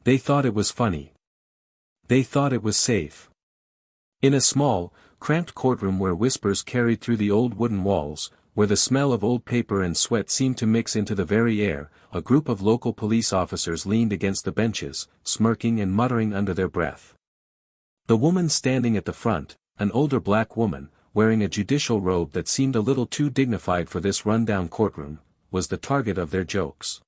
They thought it was funny. They thought it was safe. In a small, cramped courtroom where whispers carried through the old wooden walls, where the smell of old paper and sweat seemed to mix into the very air, a group of local police officers leaned against the benches, smirking and muttering under their breath. The woman standing at the front, an older black woman, wearing a judicial robe that seemed a little too dignified for this run-down courtroom, was the target of their jokes.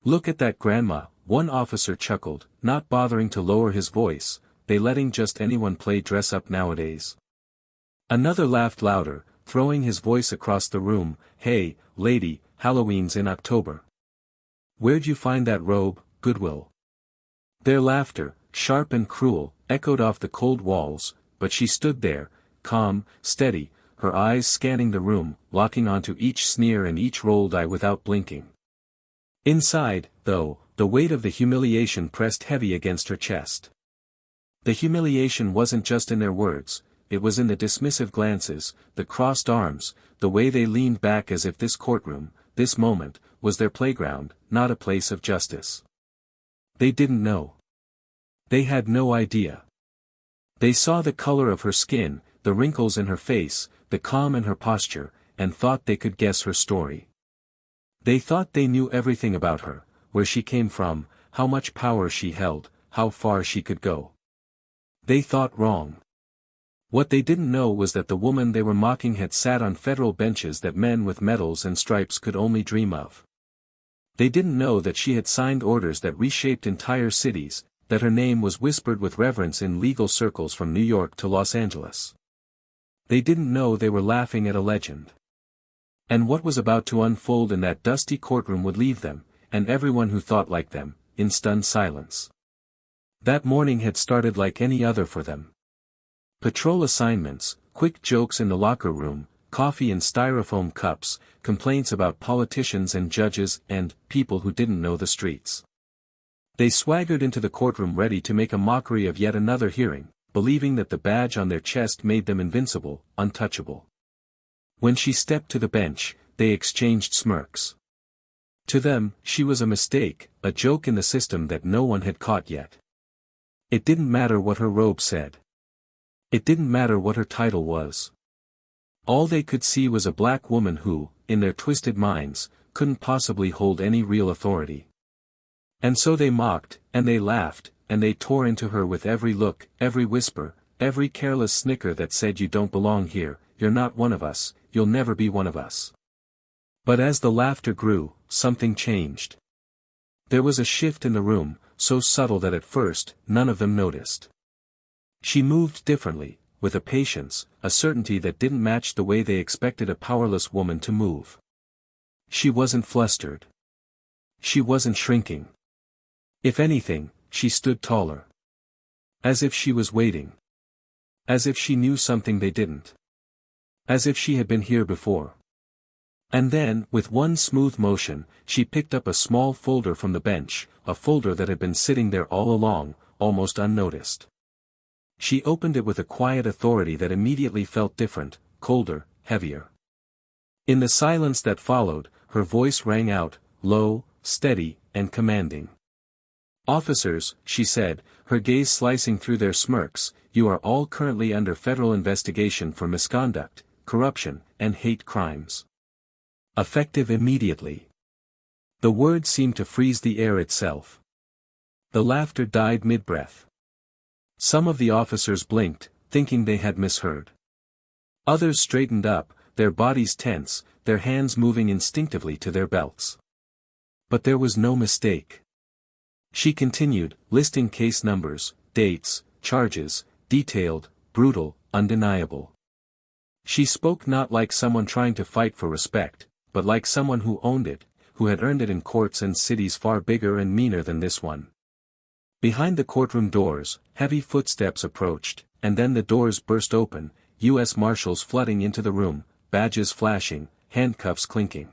"Look at that grandma," one officer chuckled, not bothering to lower his voice, "they letting just anyone play dress-up nowadays." Another laughed louder, throwing his voice across the room, "Hey, lady, Halloween's in October. Where'd you find that robe, Goodwill?" Their laughter, sharp and cruel, echoed off the cold walls, but she stood there, calm, steady, her eyes scanning the room, locking onto each sneer and each rolled eye without blinking. Inside, though, the weight of the humiliation pressed heavy against her chest. The humiliation wasn't just in their words, it was in the dismissive glances, the crossed arms, the way they leaned back as if this courtroom, this moment, was their playground, not a place of justice. They didn't know. They had no idea. They saw the color of her skin, the wrinkles in her face, the calm in her posture, and thought they could guess her story. They thought they knew everything about her, where she came from, how much power she held, how far she could go. They thought wrong. What they didn't know was that the woman they were mocking had sat on federal benches that men with medals and stripes could only dream of. They didn't know that she had signed orders that reshaped entire cities, that her name was whispered with reverence in legal circles from New York to Los Angeles. They didn't know they were laughing at a legend. And what was about to unfold in that dusty courtroom would leave them, and everyone who thought like them, in stunned silence. That morning had started like any other for them. Patrol assignments, quick jokes in the locker room, coffee in styrofoam cups, complaints about politicians and judges and people who didn't know the streets. They swaggered into the courtroom ready to make a mockery of yet another hearing, believing that the badge on their chest made them invincible, untouchable. When she stepped to the bench, they exchanged smirks. To them, she was a mistake, a joke in the system that no one had caught yet. It didn't matter what her robe said. It didn't matter what her title was. All they could see was a black woman who, in their twisted minds, couldn't possibly hold any real authority. And so they mocked, and they laughed, and they tore into her with every look, every whisper, every careless snicker that said, "You don't belong here, you're not one of us, you'll never be one of us." But as the laughter grew, something changed. There was a shift in the room, so subtle that at first, none of them noticed. She moved differently, with a patience, a certainty that didn't match the way they expected a powerless woman to move. She wasn't flustered. She wasn't shrinking. If anything, she stood taller. As if she was waiting. As if she knew something they didn't. As if she had been here before. And then, with one smooth motion, she picked up a small folder from the bench, a folder that had been sitting there all along, almost unnoticed. She opened it with a quiet authority that immediately felt different, colder, heavier. In the silence that followed, her voice rang out, low, steady, and commanding. "Officers," she said, her gaze slicing through their smirks, "you are all currently under federal investigation for misconduct, corruption, and hate crimes. Effective immediately." The words seemed to freeze the air itself. The laughter died mid-breath. Some of the officers blinked, thinking they had misheard. Others straightened up, their bodies tense, their hands moving instinctively to their belts. But there was no mistake. She continued, listing case numbers, dates, charges, detailed, brutal, undeniable. She spoke not like someone trying to fight for respect, but like someone who owned it, who had earned it in courts and cities far bigger and meaner than this one. Behind the courtroom doors, heavy footsteps approached, and then the doors burst open, U.S. Marshals flooding into the room, badges flashing, handcuffs clinking.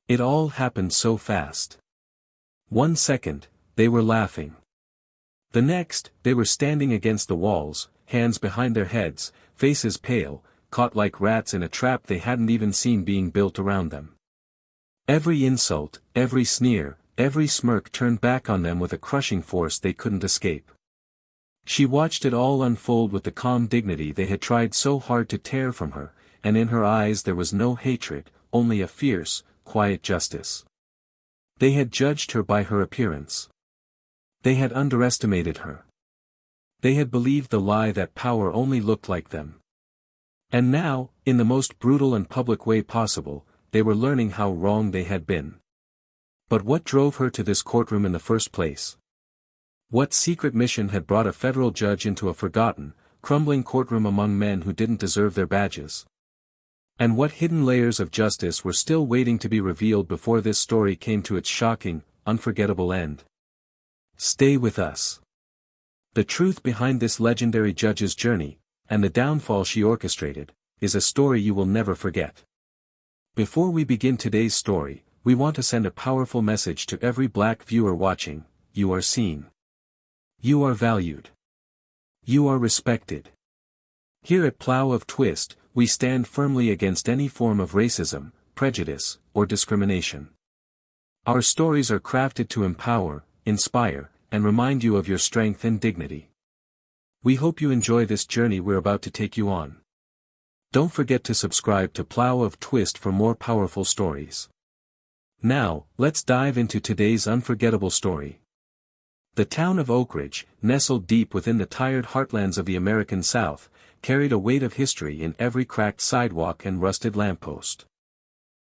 It all happened so fast. 1 second, they were laughing. The next, they were standing against the walls, hands behind their heads, faces pale, caught like rats in a trap they hadn't even seen being built around them. Every insult, every sneer, every smirk turned back on them with a crushing force they couldn't escape. She watched it all unfold with the calm dignity they had tried so hard to tear from her, and in her eyes there was no hatred, only a fierce, quiet justice. They had judged her by her appearance. They had underestimated her. They had believed the lie that power only looked like them. And now, in the most brutal and public way possible, they were learning how wrong they had been. But what drove her to this courtroom in the first place? What secret mission had brought a federal judge into a forgotten, crumbling courtroom among men who didn't deserve their badges? And what hidden layers of justice were still waiting to be revealed before this story came to its shocking, unforgettable end? Stay with us. The truth behind this legendary judge's journey, and the downfall she orchestrated, is a story you will never forget. Before we begin today's story, we want to send a powerful message to every Black viewer watching: you are seen. You are valued. You are respected. Here at Plow of Twist, we stand firmly against any form of racism, prejudice, or discrimination. Our stories are crafted to empower, inspire, and remind you of your strength and dignity. We hope you enjoy this journey we're about to take you on. Don't forget to subscribe to Plow of Twist for more powerful stories. Now, let's dive into today's unforgettable story. The town of Oakidge, nestled deep within the tired heartlands of the American South, carried a weight of history in every cracked sidewalk and rusted lamppost.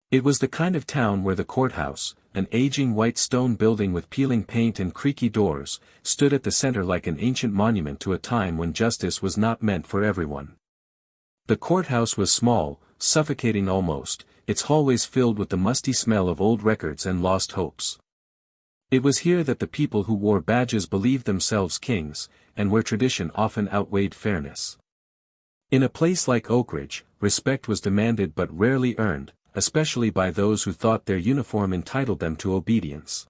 It was the kind of town where the courthouse, an aging white stone building with peeling paint and creaky doors, stood at the center like an ancient monument to a time when justice was not meant for everyone. The courthouse was small, suffocating almost, its hallways filled with the musty smell of old records and lost hopes. It was here that the people who wore badges believed themselves kings, and where tradition often outweighed fairness. In a place like Oakidge, respect was demanded but rarely earned, especially by those who thought their uniform entitled them to obedience.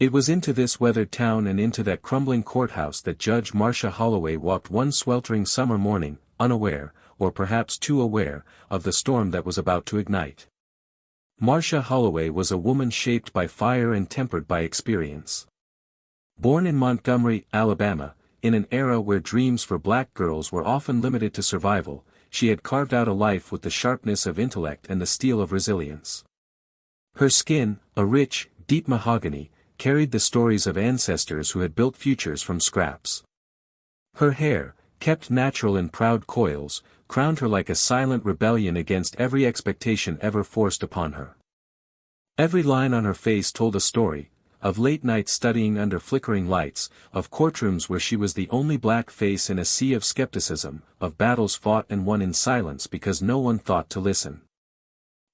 It was into this weathered town and into that crumbling courthouse that Judge Marcia Holloway walked one sweltering summer morning, unaware, or perhaps too aware, of the storm that was about to ignite. Marcia Holloway was a woman shaped by fire and tempered by experience. Born in Montgomery, Alabama, in an era where dreams for Black girls were often limited to survival, she had carved out a life with the sharpness of intellect and the steel of resilience. Her skin, a rich, deep mahogany, carried the stories of ancestors who had built futures from scraps. Her hair, kept natural in proud coils, crowned her like a silent rebellion against every expectation ever forced upon her. Every line on her face told a story, of late nights studying under flickering lights, of courtrooms where she was the only Black face in a sea of skepticism, of battles fought and won in silence because no one thought to listen.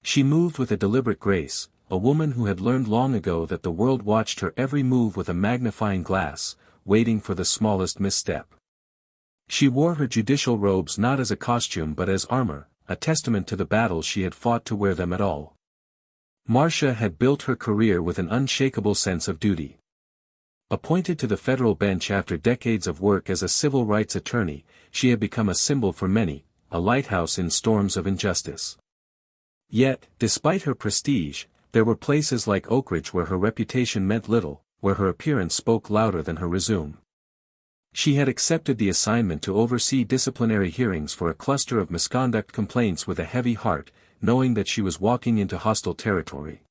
She moved with a deliberate grace, a woman who had learned long ago that the world watched her every move with a magnifying glass, waiting for the smallest misstep. She wore her judicial robes not as a costume but as armor, a testament to the battles she had fought to wear them at all. Marcia had built her career with an unshakable sense of duty. Appointed to the federal bench after decades of work as a civil rights attorney, she had become a symbol for many, a lighthouse in storms of injustice. Yet, despite her prestige, there were places like Oakidge where her reputation meant little, where her appearance spoke louder than her resume. She had accepted the assignment to oversee disciplinary hearings for a cluster of misconduct complaints with a heavy heart, knowing that she was walking into hostile territory.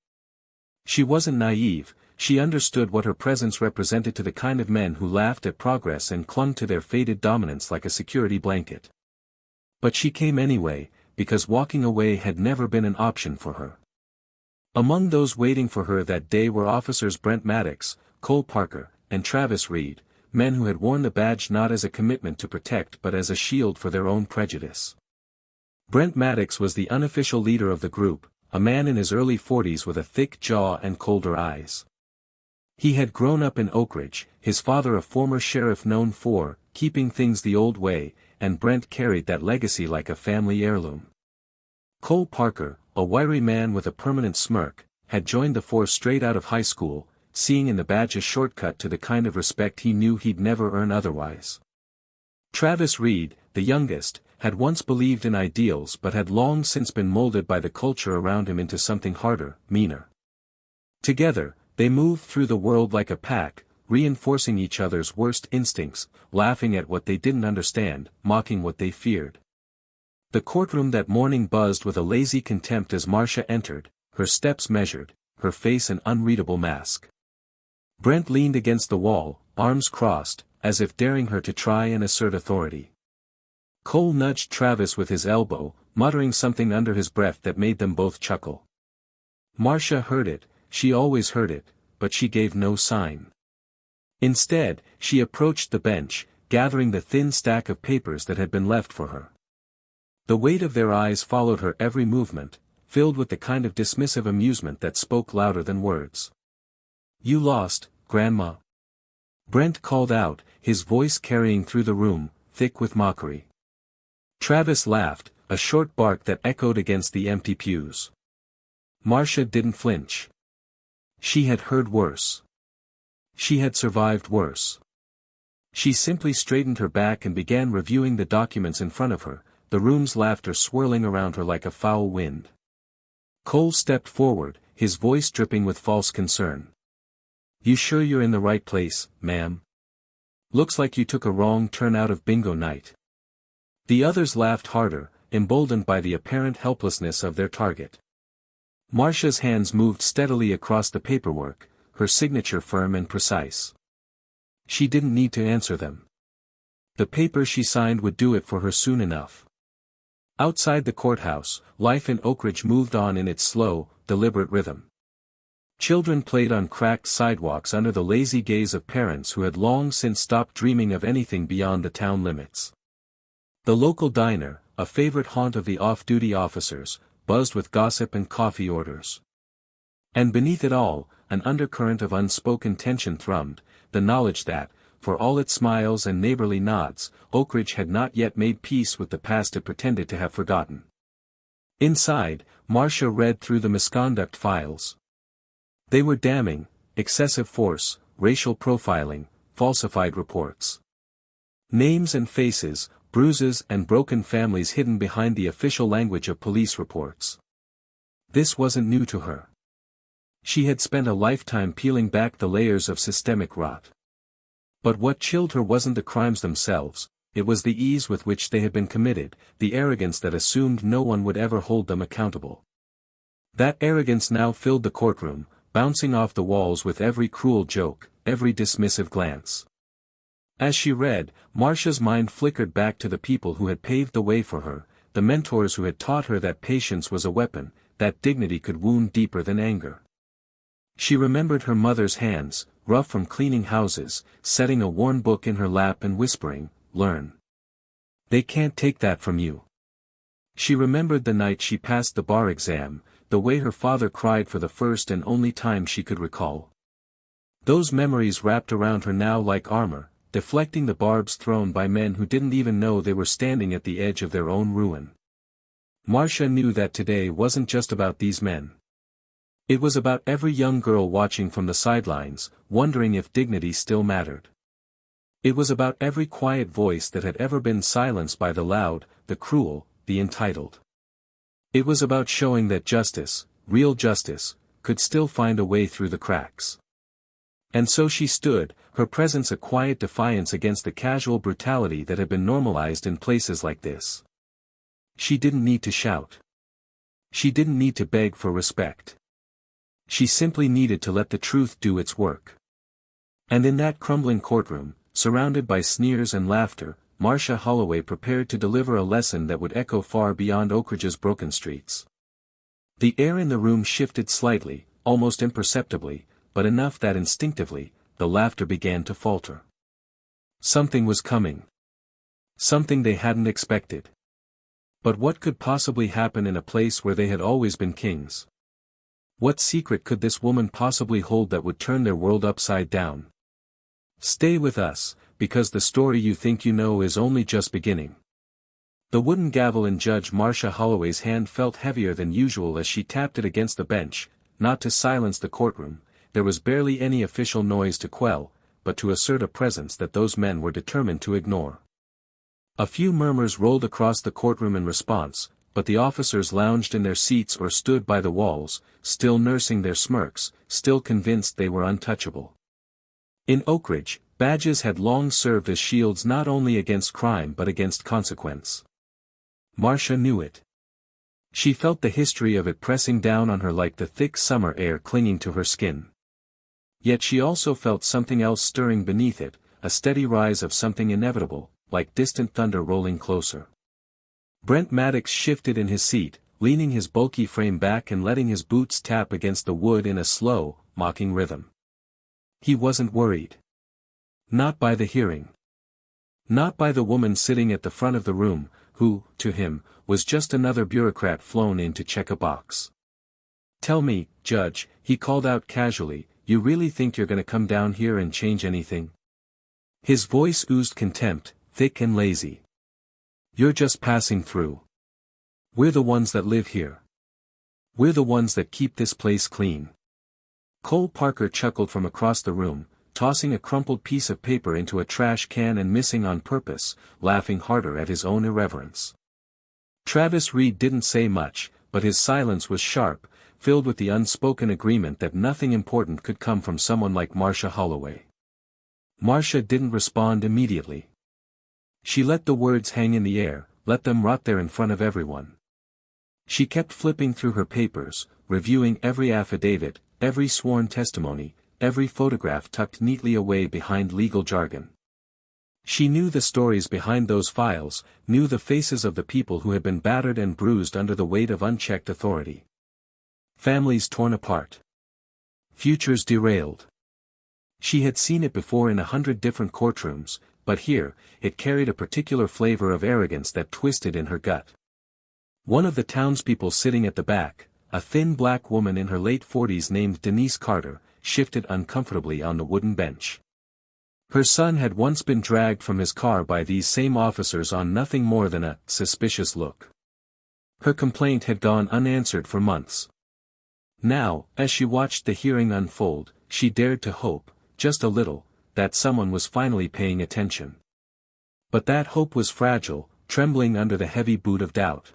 She wasn't naive, she understood what her presence represented to the kind of men who laughed at progress and clung to their faded dominance like a security blanket. But she came anyway, because walking away had never been an option for her. Among those waiting for her that day were officers Brent Maddox, Cole Parker, and Travis Reed, men who had worn the badge not as a commitment to protect but as a shield for their own prejudice. Brent Maddox was the unofficial leader of the group, a man in his early 40s with a thick jaw and colder eyes. He had grown up in Oakidge, his father a former sheriff known for keeping things the old way, and Brent carried that legacy like a family heirloom. Cole Parker, a wiry man with a permanent smirk, had joined the force straight out of high school, seeing in the badge a shortcut to the kind of respect he knew he'd never earn otherwise. Travis Reed, the youngest, had once believed in ideals but had long since been molded by the culture around him into something harder, meaner. Together, They moved through the world like a pack, reinforcing each other's worst instincts, laughing at what they didn't understand, mocking what they feared. The courtroom that morning buzzed with a lazy contempt as Marcia entered, her steps measured, her face an unreadable mask. Brent leaned against the wall, arms crossed, as if daring her to try and assert authority. Cole nudged Travis with his elbow, muttering something under his breath that made them both chuckle. Marcia heard it, she always heard it, but she gave no sign. Instead, she approached the bench, gathering the thin stack of papers that had been left for her. The weight of their eyes followed her every movement, filled with the kind of dismissive amusement that spoke louder than words. "You lost, Grandma," Brent called out, his voice carrying through the room, thick with mockery. Travis laughed, a short bark that echoed against the empty pews. Marcia didn't flinch. She had heard worse. She had survived worse. She simply straightened her back and began reviewing the documents in front of her, the room's laughter swirling around her like a foul wind. Cole stepped forward, his voice dripping with false concern. "You sure you're in the right place, ma'am? Looks like you took a wrong turn out of bingo night." The others laughed harder, emboldened by the apparent helplessness of their target. Marcia's hands moved steadily across the paperwork, her signature firm and precise. She didn't need to answer them. The paper she signed would do it for her soon enough. Outside the courthouse, life in Oakidge moved on in its slow, deliberate rhythm. Children played on cracked sidewalks under the lazy gaze of parents who had long since stopped dreaming of anything beyond the town limits. The local diner, a favorite haunt of the off-duty officers, buzzed with gossip and coffee orders. And beneath it all, an undercurrent of unspoken tension thrummed, the knowledge that, for all its smiles and neighborly nods, Oakidge had not yet made peace with the past it pretended to have forgotten. Inside, Marcia read through the misconduct files. They were damning: excessive force, racial profiling, falsified reports. Names and faces, bruises and broken families hidden behind the official language of police reports. This wasn't new to her. She had spent a lifetime peeling back the layers of systemic rot. But what chilled her wasn't the crimes themselves, it was the ease with which they had been committed, the arrogance that assumed no one would ever hold them accountable. That arrogance now filled the courtroom, bouncing off the walls with every cruel joke, every dismissive glance. As she read, Marcia's mind flickered back to the people who had paved the way for her, the mentors who had taught her that patience was a weapon, that dignity could wound deeper than anger. She remembered her mother's hands, rough from cleaning houses, setting a worn book in her lap and whispering, "Learn. They can't take that from you." She remembered the night she passed the bar exam, the way her father cried for the first and only time she could recall. Those memories wrapped around her now like armor, deflecting the barbs thrown by men who didn't even know they were standing at the edge of their own ruin. Marcia knew that today wasn't just about these men. It was about every young girl watching from the sidelines, wondering if dignity still mattered. It was about every quiet voice that had ever been silenced by the loud, the cruel, the entitled. It was about showing that justice, real justice, could still find a way through the cracks. And so she stood, her presence a quiet defiance against the casual brutality that had been normalized in places like this. She didn't need to shout. She didn't need to beg for respect. She simply needed to let the truth do its work. And in that crumbling courtroom, surrounded by sneers and laughter, Marcia Holloway prepared to deliver a lesson that would echo far beyond Oakidge's broken streets. The air in the room shifted slightly, almost imperceptibly, but enough that instinctively, the laughter began to falter. Something was coming. Something they hadn't expected. But what could possibly happen in a place where they had always been kings? What secret could this woman possibly hold that would turn their world upside down? Stay with us, because the story you think you know is only just beginning. The wooden gavel in Judge Marcia Holloway's hand felt heavier than usual as she tapped it against the bench, not to silence the courtroom. There was barely any official noise to quell, but to assert a presence that those men were determined to ignore. A few murmurs rolled across the courtroom in response, but the officers lounged in their seats or stood by the walls, still nursing their smirks, still convinced they were untouchable. In Oakidge, badges had long served as shields not only against crime but against consequence. Marcia knew it. She felt the history of it pressing down on her like the thick summer air clinging to her skin. Yet she also felt something else stirring beneath it, a steady rise of something inevitable, like distant thunder rolling closer. Brent Maddox shifted in his seat, leaning his bulky frame back and letting his boots tap against the wood in a slow, mocking rhythm. He wasn't worried. Not by the hearing. Not by the woman sitting at the front of the room, who, to him, was just another bureaucrat flown in to check a box. "Tell me, Judge," he called out casually, "you really think you're gonna come down here and change anything?" His voice oozed contempt, thick and lazy. "You're just passing through. We're the ones that live here. We're the ones that keep this place clean." Cole Parker chuckled from across the room, tossing a crumpled piece of paper into a trash can and missing on purpose, laughing harder at his own irreverence. Travis Reed didn't say much, but his silence was sharp, filled with the unspoken agreement that nothing important could come from someone like Marcia Holloway. Marcia didn't respond immediately. She let the words hang in the air, let them rot there in front of everyone. She kept flipping through her papers, reviewing every affidavit, every sworn testimony, every photograph tucked neatly away behind legal jargon. She knew the stories behind those files, knew the faces of the people who had been battered and bruised under the weight of unchecked authority. Families torn apart. Futures derailed. She had seen it before in 100 different courtrooms, but here, it carried a particular flavor of arrogance that twisted in her gut. One of the townspeople sitting at the back, a thin black woman in her late 40s named Denise Carter, shifted uncomfortably on the wooden bench. Her son had once been dragged from his car by these same officers on nothing more than a suspicious look. Her complaint had gone unanswered for months. Now, as she watched the hearing unfold, she dared to hope, just a little, that someone was finally paying attention. But that hope was fragile, trembling under the heavy boot of doubt.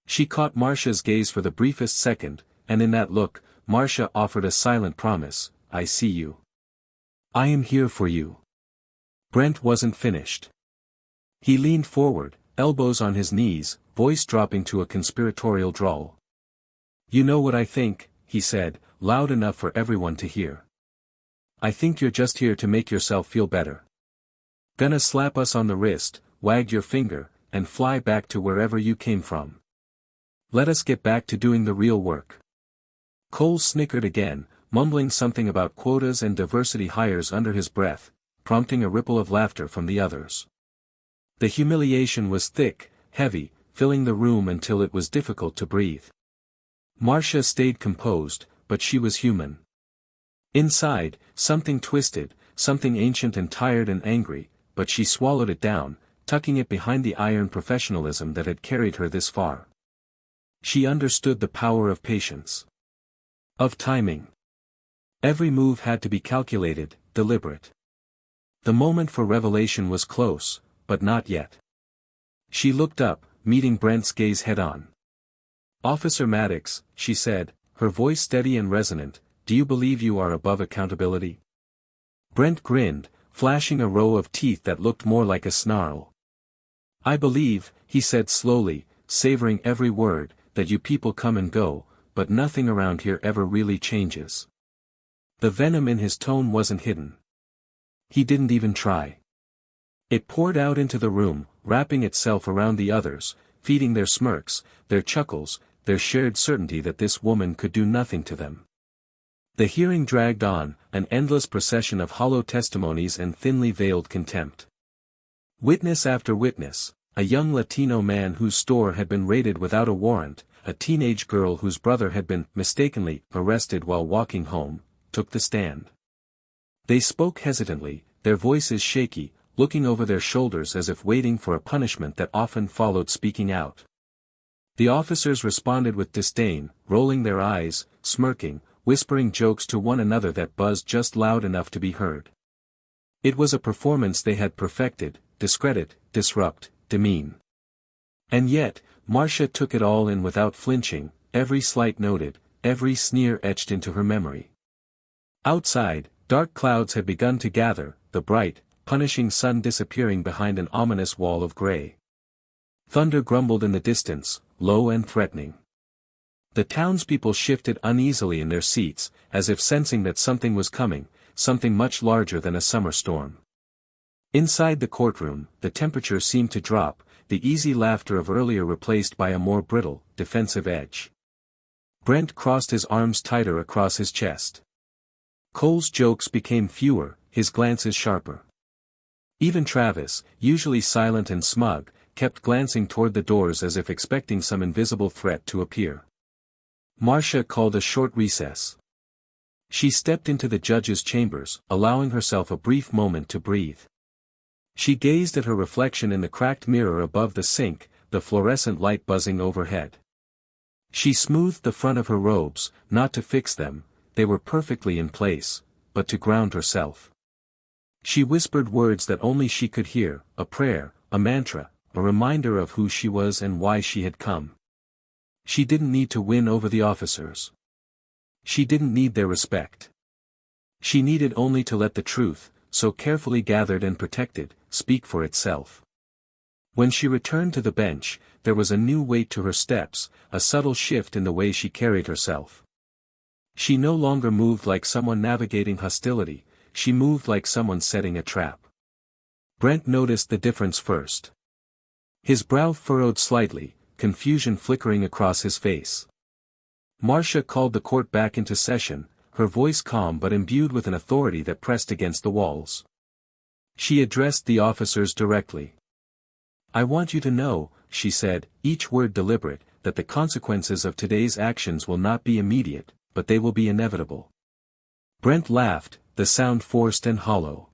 She caught Marcia's gaze for the briefest second, and in that look, Marcia offered a silent promise, "I see you. I am here for you." Brent wasn't finished. He leaned forward, elbows on his knees, voice dropping to a conspiratorial drawl. "You know what I think," he said, loud enough for everyone to hear. "I think you're just here to make yourself feel better. Gonna slap us on the wrist, wag your finger, and fly back to wherever you came from. Let us get back to doing the real work." Cole snickered again, mumbling something about quotas and diversity hires under his breath, prompting a ripple of laughter from the others. The humiliation was thick, heavy, filling the room until it was difficult to breathe. Marcia stayed composed, but she was human. Inside, something twisted, something ancient and tired and angry, but she swallowed it down, tucking it behind the iron professionalism that had carried her this far. She understood the power of patience. Of timing. Every move had to be calculated, deliberate. The moment for revelation was close, but not yet. She looked up, meeting Brent's gaze head-on. "Officer Maddox," she said, her voice steady and resonant, "do you believe you are above accountability?" Brent grinned, flashing a row of teeth that looked more like a snarl. "I believe," he said slowly, savoring every word, "that you people come and go, but nothing around here ever really changes." The venom in his tone wasn't hidden. He didn't even try. It poured out into the room, wrapping itself around the others, feeding their smirks, their chuckles, their shared certainty that this woman could do nothing to them. The hearing dragged on, an endless procession of hollow testimonies and thinly veiled contempt. Witness after witness, a young Latino man whose store had been raided without a warrant, a teenage girl whose brother had been mistakenly arrested while walking home, took the stand. They spoke hesitantly, their voices shaky, looking over their shoulders as if waiting for a punishment that often followed speaking out. The officers responded with disdain, rolling their eyes, smirking, whispering jokes to one another that buzzed just loud enough to be heard. It was a performance they had perfected: discredit, disrupt, demean. And yet, Marcia took it all in without flinching, every slight noted, every sneer etched into her memory. Outside, dark clouds had begun to gather, the bright, punishing sun disappearing behind an ominous wall of gray. Thunder grumbled in the distance, low and threatening. The townspeople shifted uneasily in their seats, as if sensing that something was coming, something much larger than a summer storm. Inside the courtroom, the temperature seemed to drop, the easy laughter of earlier replaced by a more brittle, defensive edge. Brent crossed his arms tighter across his chest. Cole's jokes became fewer, his glances sharper. Even Travis, usually silent and smug, kept glancing toward the doors as if expecting some invisible threat to appear. Marcia called a short recess. She stepped into the judge's chambers, allowing herself a brief moment to breathe. She gazed at her reflection in the cracked mirror above the sink, the fluorescent light buzzing overhead. She smoothed the front of her robes, not to fix them, they were perfectly in place, but to ground herself. She whispered words that only she could hear, a prayer, a mantra, a reminder of who she was and why she had come. She didn't need to win over the officers. She didn't need their respect. She needed only to let the truth, so carefully gathered and protected, speak for itself. When she returned to the bench, there was a new weight to her steps, a subtle shift in the way she carried herself. She no longer moved like someone navigating hostility, she moved like someone setting a trap. Brent noticed the difference first. His brow furrowed slightly, confusion flickering across his face. Marcia called the court back into session, her voice calm but imbued with an authority that pressed against the walls. She addressed the officers directly. "I want you to know," she said, each word deliberate, "that the consequences of today's actions will not be immediate, but they will be inevitable." Brent laughed, the sound forced and hollow.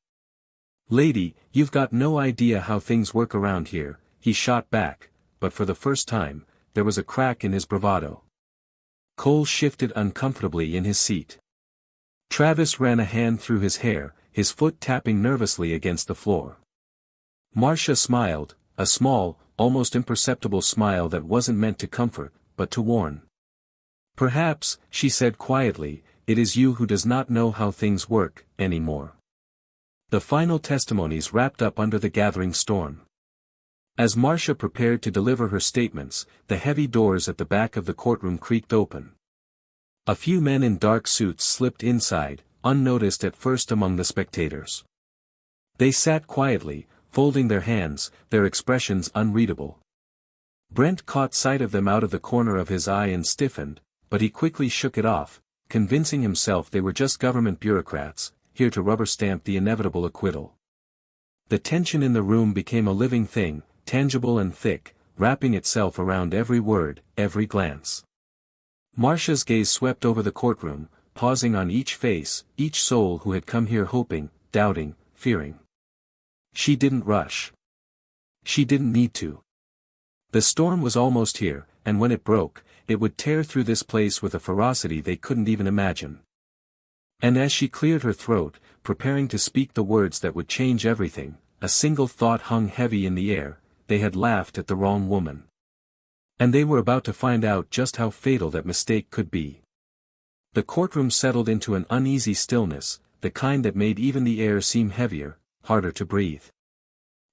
"Lady, you've got no idea how things work around here," he shot back, but for the first time, there was a crack in his bravado. Cole shifted uncomfortably in his seat. Travis ran a hand through his hair, his foot tapping nervously against the floor. Marcia smiled, a small, almost imperceptible smile that wasn't meant to comfort, but to warn. "Perhaps," she said quietly, "it is you who does not know how things work, anymore." The final testimonies wrapped up under the gathering storm. As Marcia prepared to deliver her statements, the heavy doors at the back of the courtroom creaked open. A few men in dark suits slipped inside, unnoticed at first among the spectators. They sat quietly, folding their hands, their expressions unreadable. Brent caught sight of them out of the corner of his eye and stiffened, but he quickly shook it off, convincing himself they were just government bureaucrats, here to rubber-stamp the inevitable acquittal. The tension in the room became a living thing, tangible and thick, wrapping itself around every word, every glance. Marcia's gaze swept over the courtroom, pausing on each face, each soul who had come here hoping, doubting, fearing. She didn't rush. She didn't need to. The storm was almost here, and when it broke, it would tear through this place with a ferocity they couldn't even imagine. And as she cleared her throat, preparing to speak the words that would change everything, a single thought hung heavy in the air: they had laughed at the wrong woman. And they were about to find out just how fatal that mistake could be. The courtroom settled into an uneasy stillness, the kind that made even the air seem heavier, harder to breathe.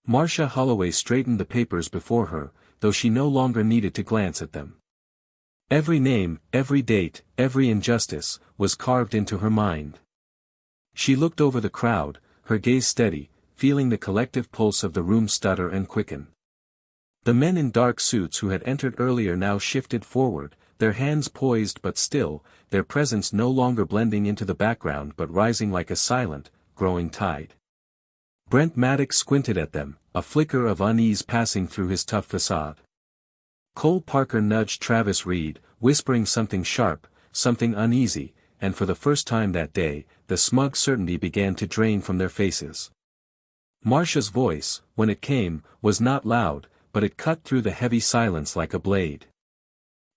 Marcia Holloway straightened the papers before her, though she no longer needed to glance at them. Every name, every date, every injustice, was carved into her mind. She looked over the crowd, her gaze steady, feeling the collective pulse of the room stutter and quicken. The men in dark suits who had entered earlier now shifted forward, their hands poised but still, their presence no longer blending into the background but rising like a silent, growing tide. Brent Maddox squinted at them, a flicker of unease passing through his tough facade. Cole Parker nudged Travis Reed, whispering something sharp, something uneasy, and for the first time that day, the smug certainty began to drain from their faces. Marcia's voice, when it came, was not loud, but it cut through the heavy silence like a blade.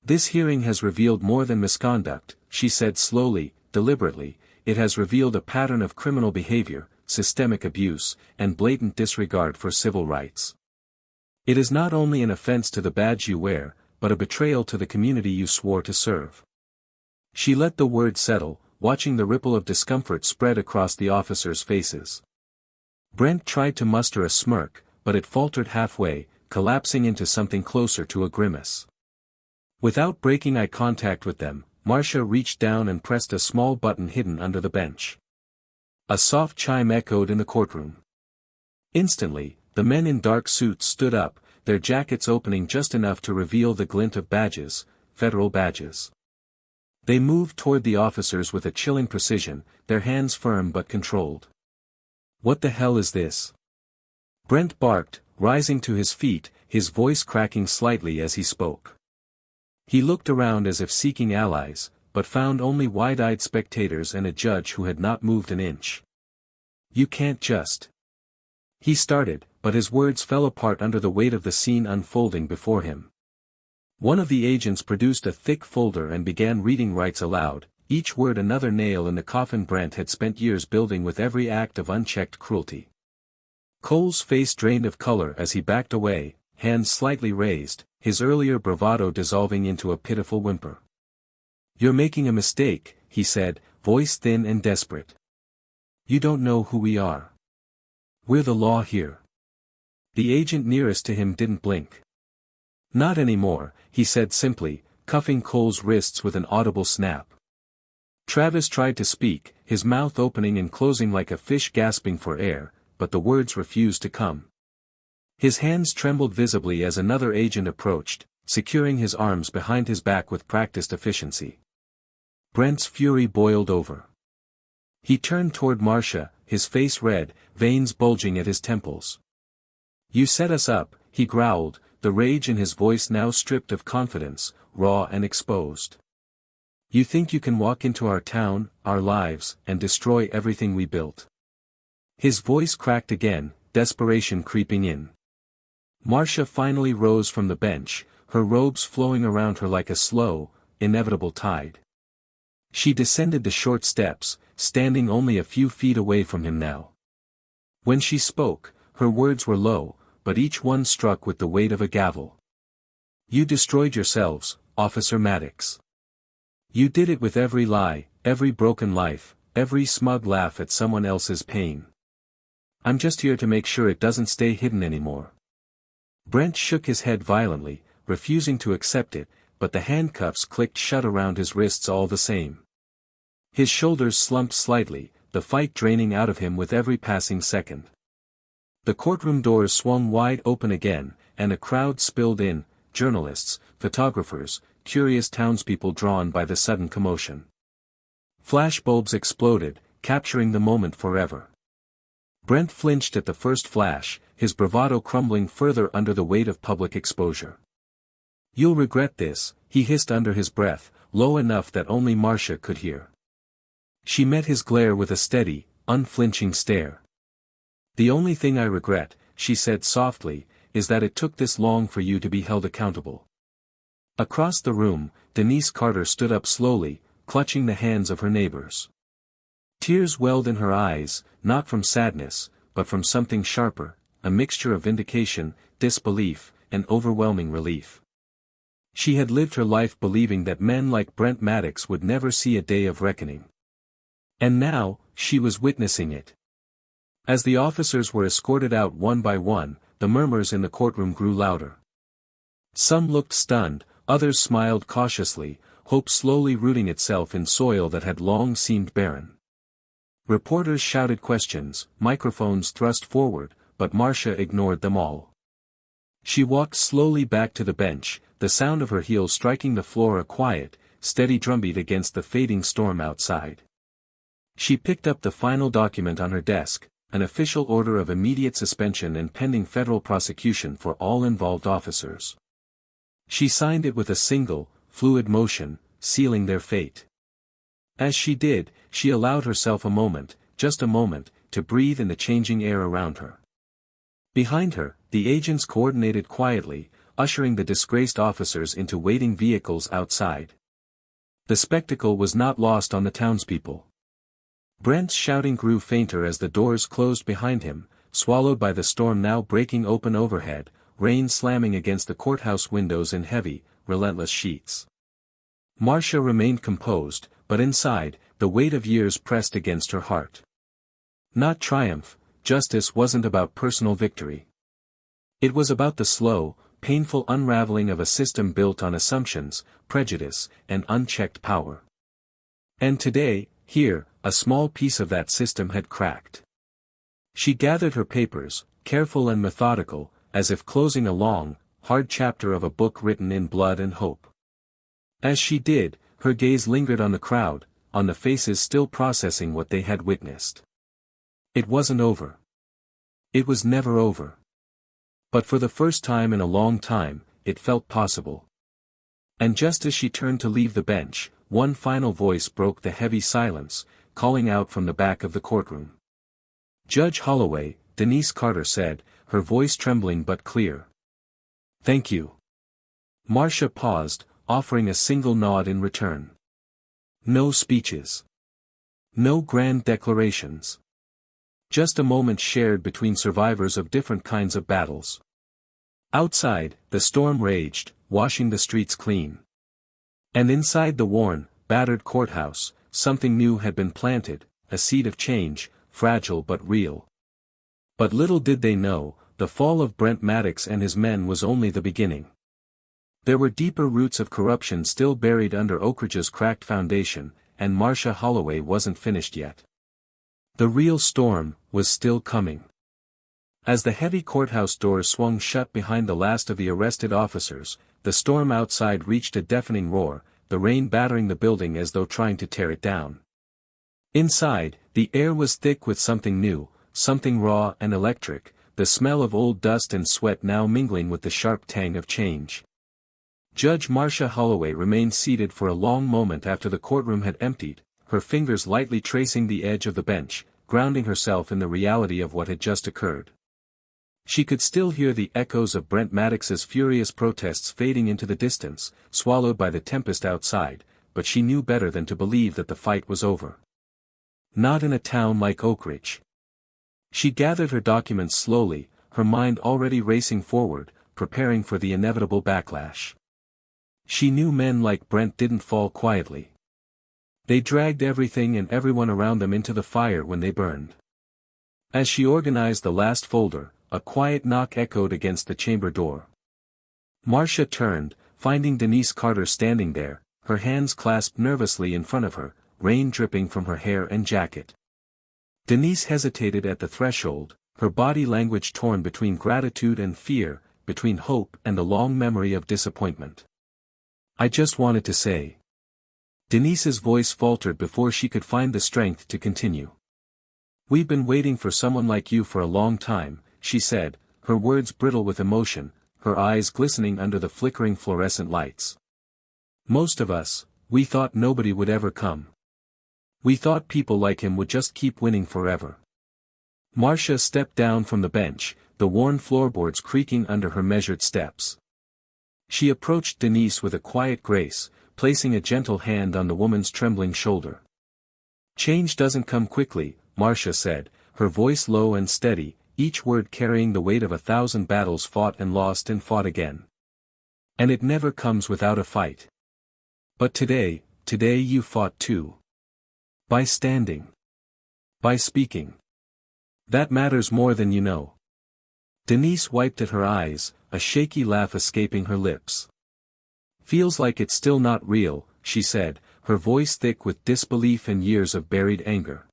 "This hearing has revealed more than misconduct," she said slowly, deliberately. "It has revealed a pattern of criminal behavior, systemic abuse, and blatant disregard for civil rights. It is not only an offense to the badge you wear, but a betrayal to the community you swore to serve. She let the word settle, watching the ripple of discomfort spread across the officers' faces. Brent tried to muster a smirk, but it faltered halfway, collapsing into something closer to a grimace. Without breaking eye contact with them, Marcia reached down and pressed a small button hidden under the bench. A soft chime echoed in the courtroom. Instantly, the men in dark suits stood up, their jackets opening just enough to reveal the glint of badges, federal badges. They moved toward the officers with a chilling precision, their hands firm but controlled. "What the hell is this?" Brent barked, rising to his feet, his voice cracking slightly as he spoke. He looked around as if seeking allies, but found only wide-eyed spectators and a judge who had not moved an inch. "You can't just..." He started, but his words fell apart under the weight of the scene unfolding before him. One of the agents produced a thick folder and began reading rights aloud, each word another nail in the coffin Brent had spent years building with every act of unchecked cruelty. Cole's face drained of color as he backed away, hands slightly raised, his earlier bravado dissolving into a pitiful whimper. "You're making a mistake," he said, voice thin and desperate. "You don't know who we are. We're the law here." The agent nearest to him didn't blink. "Not anymore," he said simply, cuffing Cole's wrists with an audible snap. Travis tried to speak, his mouth opening and closing like a fish gasping for air, but the words refused to come. His hands trembled visibly as another agent approached, securing his arms behind his back with practiced efficiency. Brent's fury boiled over. He turned toward Marcia, his face red, veins bulging at his temples. "You set us up," he growled, the rage in his voice now stripped of confidence, raw and exposed. "You think you can walk into our town, our lives, and destroy everything we built?" His voice cracked again, desperation creeping in. Marcia finally rose from the bench, her robes flowing around her like a slow, inevitable tide. She descended the short steps, standing only a few feet away from him now. When she spoke, her words were low, but each one struck with the weight of a gavel. "You destroyed yourselves, Officer Maddox. You did it with every lie, every broken life, every smug laugh at someone else's pain. I'm just here to make sure it doesn't stay hidden anymore." Brent shook his head violently, refusing to accept it, but the handcuffs clicked shut around his wrists all the same. His shoulders slumped slightly, the fight draining out of him with every passing second. The courtroom doors swung wide open again, and a crowd spilled in, journalists, photographers, curious townspeople drawn by the sudden commotion. Flashbulbs exploded, capturing the moment forever. Brent flinched at the first flash, his bravado crumbling further under the weight of public exposure. "You'll regret this," he hissed under his breath, low enough that only Marcia could hear. She met his glare with a steady, unflinching stare. "The only thing I regret," she said softly, "is that it took this long for you to be held accountable." Across the room, Denise Carter stood up slowly, clutching the hands of her neighbors. Tears welled in her eyes, not from sadness, but from something sharper, a mixture of vindication, disbelief, and overwhelming relief. She had lived her life believing that men like Brent Maddox would never see a day of reckoning. And now, she was witnessing it. As the officers were escorted out one by one, the murmurs in the courtroom grew louder. Some looked stunned, others smiled cautiously, hope slowly rooting itself in soil that had long seemed barren. Reporters shouted questions, microphones thrust forward, but Marcia ignored them all. She walked slowly back to the bench, the sound of her heels striking the floor a quiet, steady drumbeat against the fading storm outside. She picked up the final document on her desk, an official order of immediate suspension and pending federal prosecution for all involved officers. She signed it with a single, fluid motion, sealing their fate. As she did, she allowed herself a moment, just a moment, to breathe in the changing air around her. Behind her, the agents coordinated quietly, ushering the disgraced officers into waiting vehicles outside. The spectacle was not lost on the townspeople. Brent's shouting grew fainter as the doors closed behind him, swallowed by the storm now breaking open overhead, rain slamming against the courthouse windows in heavy, relentless sheets. Marcia remained composed, but inside, the weight of years pressed against her heart. Not triumph, justice wasn't about personal victory. It was about the slow, painful unraveling of a system built on assumptions, prejudice, and unchecked power. And today, here, a small piece of that system had cracked. She gathered her papers, careful and methodical, as if closing a long, hard chapter of a book written in blood and hope. As she did, her gaze lingered on the crowd, on the faces still processing what they had witnessed. It wasn't over. It was never over. But for the first time in a long time, it felt possible. And just as she turned to leave the bench, one final voice broke the heavy silence, calling out from the back of the courtroom. "Judge Holloway," Denise Carter said, her voice trembling but clear. "Thank you." Marcia paused, offering a single nod in return. No speeches. No grand declarations. Just a moment shared between survivors of different kinds of battles. Outside, the storm raged, washing the streets clean. And inside the worn, battered courthouse, something new had been planted, a seed of change, fragile but real. But little did they know, the fall of Brent Maddox and his men was only the beginning. There were deeper roots of corruption still buried under Oakidge's cracked foundation, and Marcia Holloway wasn't finished yet. The real storm was still coming. As the heavy courthouse doors swung shut behind the last of the arrested officers, the storm outside reached a deafening roar, the rain battering the building as though trying to tear it down. Inside, the air was thick with something new, something raw and electric, the smell of old dust and sweat now mingling with the sharp tang of change. Judge Marcia Holloway remained seated for a long moment after the courtroom had emptied, her fingers lightly tracing the edge of the bench, grounding herself in the reality of what had just occurred. She could still hear the echoes of Brent Maddox's furious protests fading into the distance, swallowed by the tempest outside, but she knew better than to believe that the fight was over. Not in a town like Oakidge. She gathered her documents slowly, her mind already racing forward, preparing for the inevitable backlash. She knew men like Brent didn't fall quietly. They dragged everything and everyone around them into the fire when they burned. As she organized the last folder, a quiet knock echoed against the chamber door. Marcia turned, finding Denise Carter standing there, her hands clasped nervously in front of her, rain dripping from her hair and jacket. Denise hesitated at the threshold, her body language torn between gratitude and fear, between hope and the long memory of disappointment. "I just wanted to say." Denise's voice faltered before she could find the strength to continue. "We've been waiting for someone like you for a long time," she said, her words brittle with emotion, her eyes glistening under the flickering fluorescent lights. "Most of us, we thought nobody would ever come. We thought people like him would just keep winning forever." Marcia stepped down from the bench, the worn floorboards creaking under her measured steps. She approached Denise with a quiet grace, placing a gentle hand on the woman's trembling shoulder. "Change doesn't come quickly," Marcia said, her voice low and steady, each word carrying the weight of 1,000 battles fought and lost and fought again. "And it never comes without a fight. But today you fought too. By standing. By speaking. That matters more than you know." Denise wiped at her eyes, a shaky laugh escaping her lips. "Feels like it's still not real," she said, her voice thick with disbelief and years of buried anger.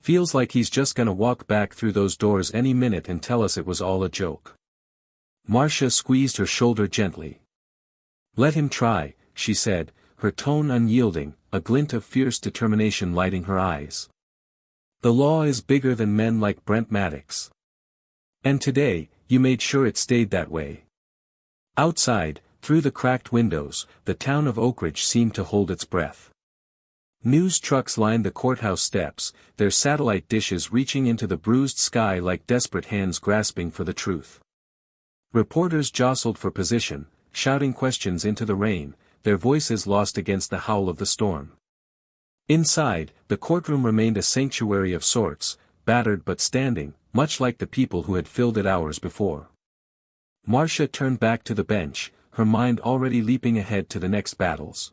"Feels like he's just gonna walk back through those doors any minute and tell us it was all a joke." Marcia squeezed her shoulder gently. "Let him try," she said, her tone unyielding, a glint of fierce determination lighting her eyes. "The law is bigger than men like Brent Maddox. And today, you made sure it stayed that way." Outside, through the cracked windows, the town of Oakidge seemed to hold its breath. News trucks lined the courthouse steps, their satellite dishes reaching into the bruised sky like desperate hands grasping for the truth. Reporters jostled for position, shouting questions into the rain, their voices lost against the howl of the storm. Inside, the courtroom remained a sanctuary of sorts, battered but standing, much like the people who had filled it hours before. Marcia turned back to the bench, her mind already leaping ahead to the next battles.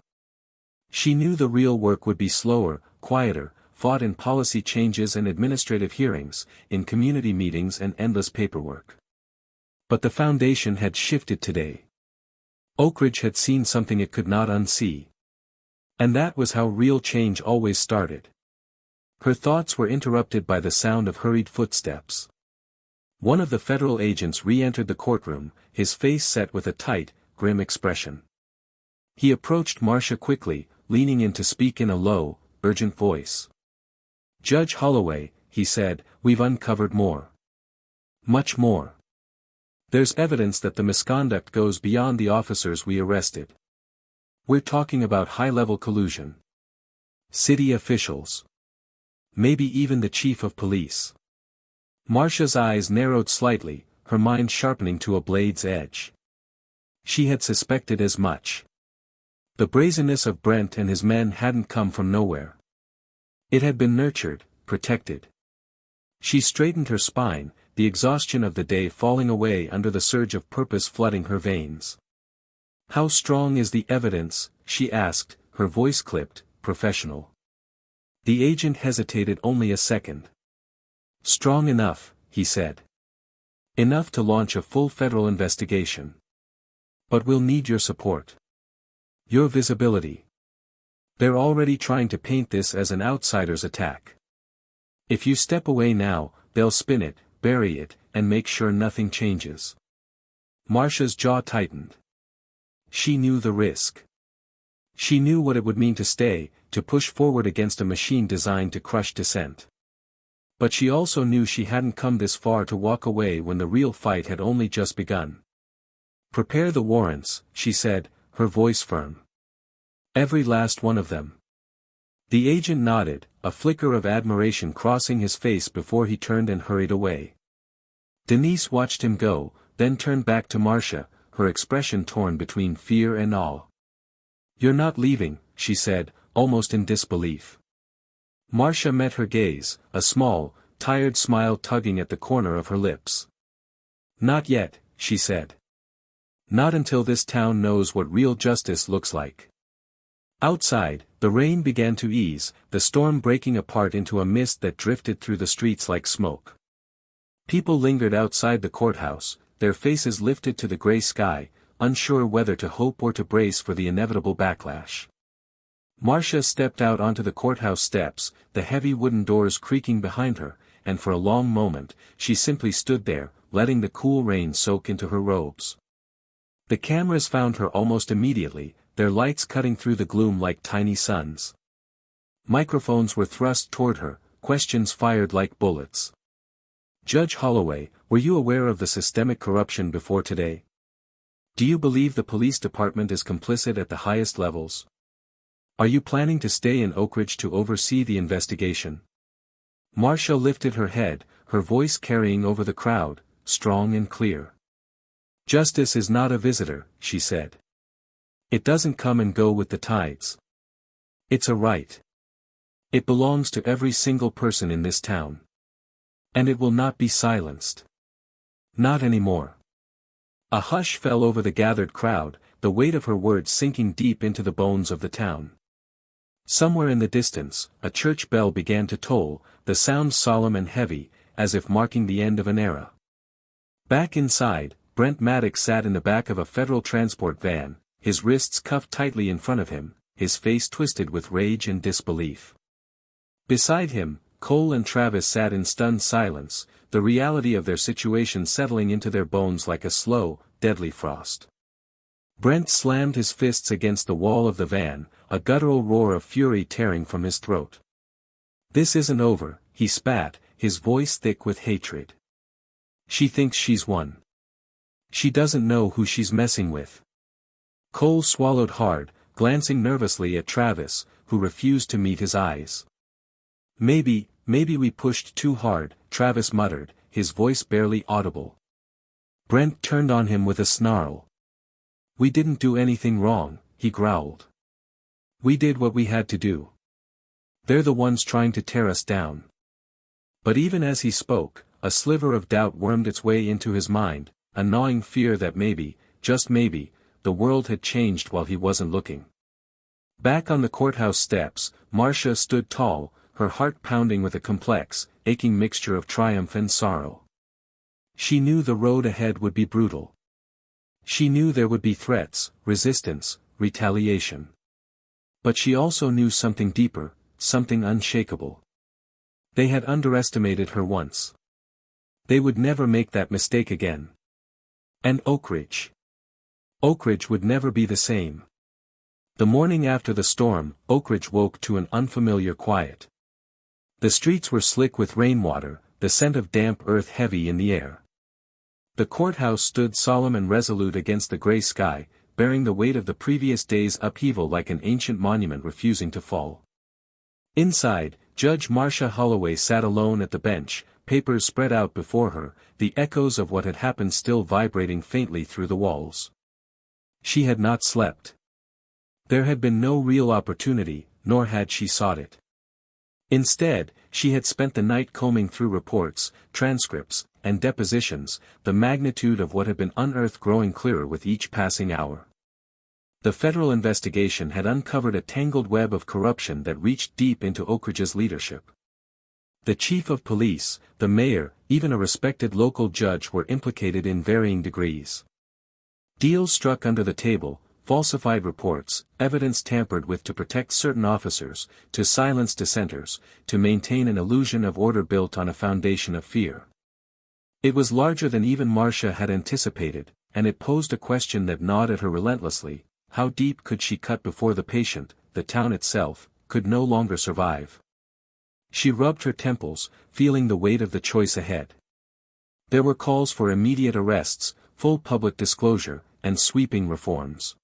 She knew the real work would be slower, quieter, fought in policy changes and administrative hearings, in community meetings and endless paperwork. But the foundation had shifted today. Oakidge had seen something it could not unsee. And that was how real change always started. Her thoughts were interrupted by the sound of hurried footsteps. One of the federal agents re-entered the courtroom, his face set with a tight, grim expression. He approached Marcia quickly, leaning in to speak in a low, urgent voice. "Judge Holloway," he said, "we've uncovered more. Much more. There's evidence that the misconduct goes beyond the officers we arrested. We're talking about high-level collusion. City officials. Maybe even the chief of police." Marcia's eyes narrowed slightly, her mind sharpening to a blade's edge. She had suspected as much. The brazenness of Brent and his men hadn't come from nowhere. It had been nurtured, protected. She straightened her spine, the exhaustion of the day falling away under the surge of purpose flooding her veins. "How strong is the evidence?" she asked, her voice clipped, professional. The agent hesitated only a second. "Strong enough," he said. "Enough to launch a full federal investigation. But we'll need your support. Your visibility. They're already trying to paint this as an outsider's attack. If you step away now, they'll spin it, bury it, and make sure nothing changes." Marcia's jaw tightened. She knew the risk. She knew what it would mean to stay, to push forward against a machine designed to crush dissent. But she also knew she hadn't come this far to walk away when the real fight had only just begun. "Prepare the warrants," she said, her voice firm. "Every last one of them." The agent nodded, a flicker of admiration crossing his face before he turned and hurried away. Denise watched him go, then turned back to Marcia, her expression torn between fear and awe. "You're not leaving," she said, almost in disbelief. Marcia met her gaze, a small, tired smile tugging at the corner of her lips. "Not yet," she said. "Not until this town knows what real justice looks like." Outside, the rain began to ease, the storm breaking apart into a mist that drifted through the streets like smoke. People lingered outside the courthouse, their faces lifted to the gray sky, unsure whether to hope or to brace for the inevitable backlash. Marcia stepped out onto the courthouse steps, the heavy wooden doors creaking behind her, and for a long moment, she simply stood there, letting the cool rain soak into her robes. The cameras found her almost immediately, their lights cutting through the gloom like tiny suns. Microphones were thrust toward her, questions fired like bullets. "Judge Holloway, were you aware of the systemic corruption before today? Do you believe the police department is complicit at the highest levels? Are you planning to stay in Oakidge to oversee the investigation?" Marcia lifted her head, her voice carrying over the crowd, strong and clear. "Justice is not a visitor," she said. "It doesn't come and go with the tides. It's a right. It belongs to every single person in this town. And it will not be silenced. Not anymore." A hush fell over the gathered crowd, the weight of her words sinking deep into the bones of the town. Somewhere in the distance, a church bell began to toll, the sound solemn and heavy, as if marking the end of an era. Back inside, Brent Maddox sat in the back of a federal transport van, his wrists cuffed tightly in front of him, his face twisted with rage and disbelief. Beside him, Cole and Travis sat in stunned silence, the reality of their situation settling into their bones like a slow, deadly frost. Brent slammed his fists against the wall of the van, a guttural roar of fury tearing from his throat. "This isn't over," he spat, his voice thick with hatred. "She thinks she's won. She doesn't know who she's messing with." Cole swallowed hard, glancing nervously at Travis, who refused to meet his eyes. Maybe we pushed too hard," Travis muttered, his voice barely audible. Brent turned on him with a snarl. "We didn't do anything wrong," he growled. "We did what we had to do. They're the ones trying to tear us down." But even as he spoke, a sliver of doubt wormed its way into his mind, a gnawing fear that maybe, just maybe, the world had changed while he wasn't looking. Back on the courthouse steps, Marcia stood tall, her heart pounding with a complex, aching mixture of triumph and sorrow. She knew the road ahead would be brutal. She knew there would be threats, resistance, retaliation. But she also knew something deeper, something unshakable. They had underestimated her once. They would never make that mistake again. And Oakidge. Oakidge would never be the same. The morning after the storm, Oakidge woke to an unfamiliar quiet. The streets were slick with rainwater, the scent of damp earth heavy in the air. The courthouse stood solemn and resolute against the gray sky, bearing the weight of the previous day's upheaval like an ancient monument refusing to fall. Inside, Judge Marcia Holloway sat alone at the bench, papers spread out before her, the echoes of what had happened still vibrating faintly through the walls. She had not slept. There had been no real opportunity, nor had she sought it. Instead, she had spent the night combing through reports, transcripts, and depositions, the magnitude of what had been unearthed growing clearer with each passing hour. The federal investigation had uncovered a tangled web of corruption that reached deep into Oakidge's leadership. The chief of police, the mayor, even a respected local judge were implicated in varying degrees. Deals struck under the table, falsified reports, evidence tampered with to protect certain officers, to silence dissenters, to maintain an illusion of order built on a foundation of fear. It was larger than even Marcia had anticipated, and it posed a question that gnawed at her relentlessly: how deep could she cut before the patient, the town itself, could no longer survive? She rubbed her temples, feeling the weight of the choice ahead. There were calls for immediate arrests, full public disclosure, and sweeping reforms.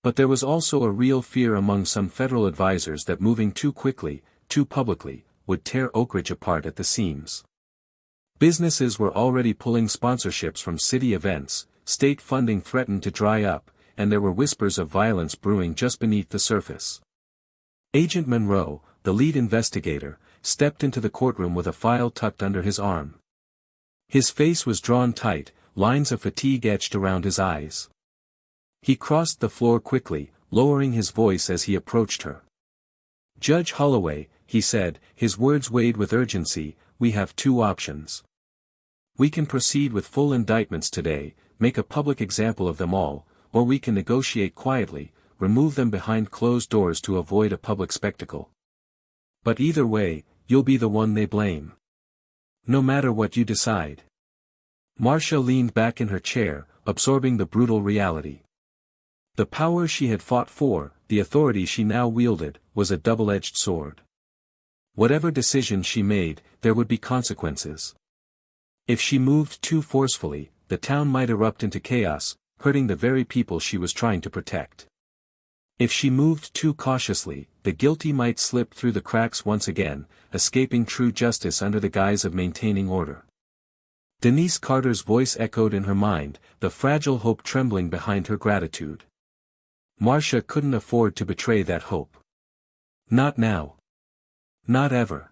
But there was also a real fear among some federal advisors that moving too quickly, too publicly, would tear Oakidge apart at the seams. Businesses were already pulling sponsorships from city events, state funding threatened to dry up, and there were whispers of violence brewing just beneath the surface. Agent Monroe, the lead investigator, stepped into the courtroom with a file tucked under his arm. His face was drawn tight, lines of fatigue etched around his eyes. He crossed the floor quickly, lowering his voice as he approached her. "Judge Holloway," he said, his words weighed with urgency, "we have two options. We can proceed with full indictments today, make a public example of them all, or we can negotiate quietly, remove them behind closed doors to avoid a public spectacle. But either way, you'll be the one they blame. No matter what you decide." Marcia leaned back in her chair, absorbing the brutal reality. The power she had fought for, the authority she now wielded, was a double-edged sword. Whatever decision she made, there would be consequences. If she moved too forcefully, the town might erupt into chaos, hurting the very people she was trying to protect. If she moved too cautiously, the guilty might slip through the cracks once again, escaping true justice under the guise of maintaining order. Denise Carter's voice echoed in her mind, the fragile hope trembling behind her gratitude. Marcia couldn't afford to betray that hope. Not now. Not ever.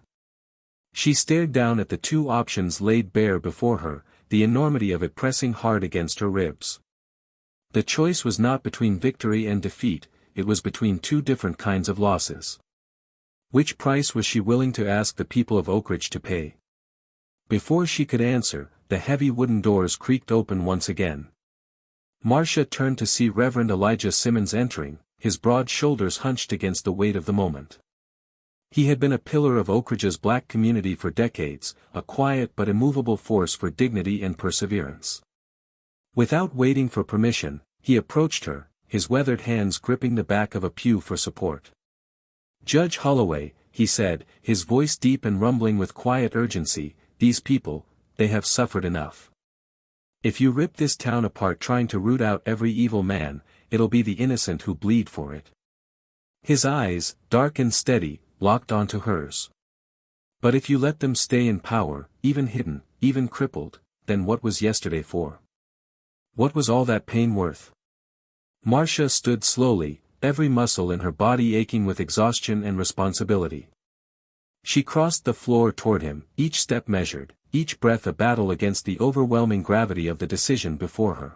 She stared down at the two options laid bare before her, the enormity of it pressing hard against her ribs. The choice was not between victory and defeat, it was between two different kinds of losses. Which price was she willing to ask the people of Oakidge to pay? Before she could answer, the heavy wooden doors creaked open once again. Marcia turned to see Reverend Elijah Simmons entering, his broad shoulders hunched against the weight of the moment. He had been a pillar of Oakidge's black community for decades, a quiet but immovable force for dignity and perseverance. Without waiting for permission, he approached her, his weathered hands gripping the back of a pew for support. "Judge Holloway," he said, his voice deep and rumbling with quiet urgency, "these people, they have suffered enough. If you rip this town apart trying to root out every evil man, it'll be the innocent who bleed for it." His eyes, dark and steady, locked onto hers. "But if you let them stay in power, even hidden, even crippled, then what was yesterday for? What was all that pain worth?" Marcia stood slowly, every muscle in her body aching with exhaustion and responsibility. She crossed the floor toward him, each step measured, each breath a battle against the overwhelming gravity of the decision before her.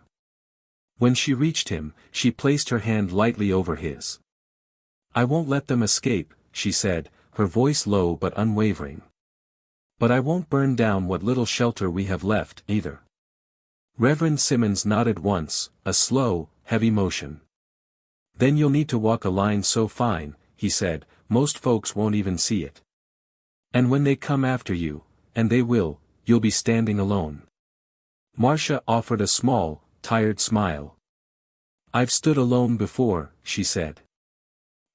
When she reached him, she placed her hand lightly over his. "I won't let them escape," she said, her voice low but unwavering. "But I won't burn down what little shelter we have left, either." Reverend Simmons nodded once, a slow, heavy motion. "Then you'll need to walk a line so fine," he said, "most folks won't even see it. And when they come after you, and they will, you'll be standing alone." Marcia offered a small, tired smile. "I've stood alone before," she said.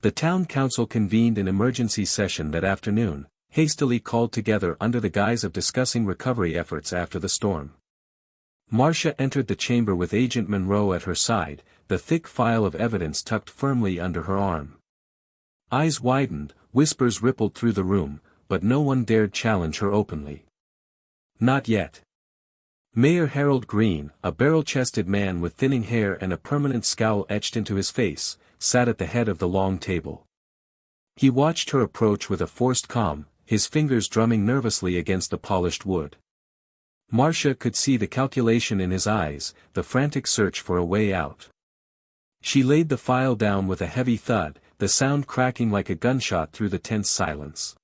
The town council convened an emergency session that afternoon, hastily called together under the guise of discussing recovery efforts after the storm. Marcia entered the chamber with Agent Monroe at her side, the thick file of evidence tucked firmly under her arm. Eyes widened, whispers rippled through the room, but no one dared challenge her openly. Not yet. Mayor Harold Green, a barrel-chested man with thinning hair and a permanent scowl etched into his face, sat at the head of the long table. He watched her approach with a forced calm, his fingers drumming nervously against the polished wood. Marcia could see the calculation in his eyes, the frantic search for a way out. She laid the file down with a heavy thud, the sound cracking like a gunshot through the tense silence.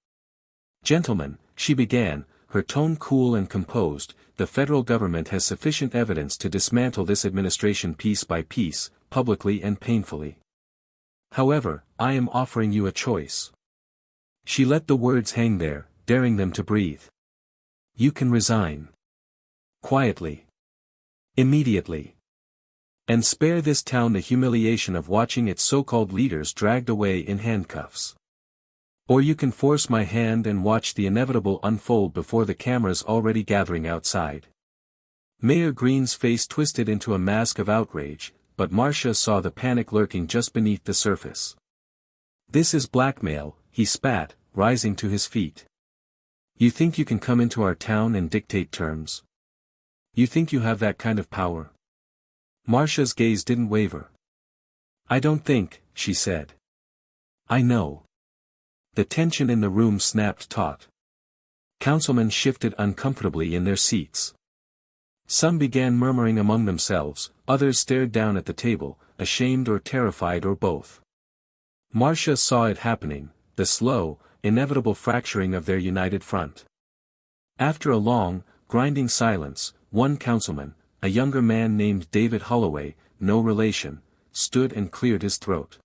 "Gentlemen," she began, her tone cool and composed, "the federal government has sufficient evidence to dismantle this administration piece by piece, publicly and painfully. However, I am offering you a choice." She let the words hang there, daring them to breathe. "You can resign. Quietly. Immediately. And spare this town the humiliation of watching its so-called leaders dragged away in handcuffs. Or you can force my hand and watch the inevitable unfold before the cameras already gathering outside." Mayor Green's face twisted into a mask of outrage, but Marcia saw the panic lurking just beneath the surface. "This is blackmail," he spat, rising to his feet. "You think you can come into our town and dictate terms? You think you have that kind of power?" Marcia's gaze didn't waver. "I don't think," she said. "I know." The tension in the room snapped taut. Councilmen shifted uncomfortably in their seats. Some began murmuring among themselves, others stared down at the table, ashamed or terrified or both. Marcia saw it happening, the slow, inevitable fracturing of their united front. After a long, grinding silence, one councilman, a younger man named David Holloway, no relation, stood and cleared his throat.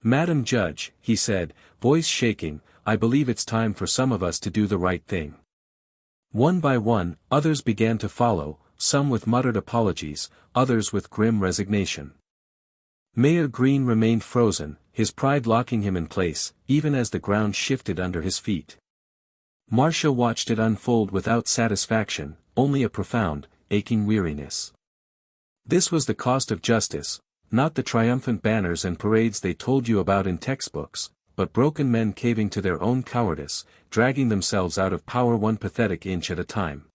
"Madam Judge," he said, voice shaking, "I believe it's time for some of us to do the right thing." One by one, others began to follow, some with muttered apologies, others with grim resignation. Mayor Green remained frozen, his pride locking him in place, even as the ground shifted under his feet. Marcia watched it unfold without satisfaction, only a profound, aching weariness. This was the cost of justice, not the triumphant banners and parades they told you about in textbooks, but broken men caving to their own cowardice, dragging themselves out of power one pathetic inch at a time.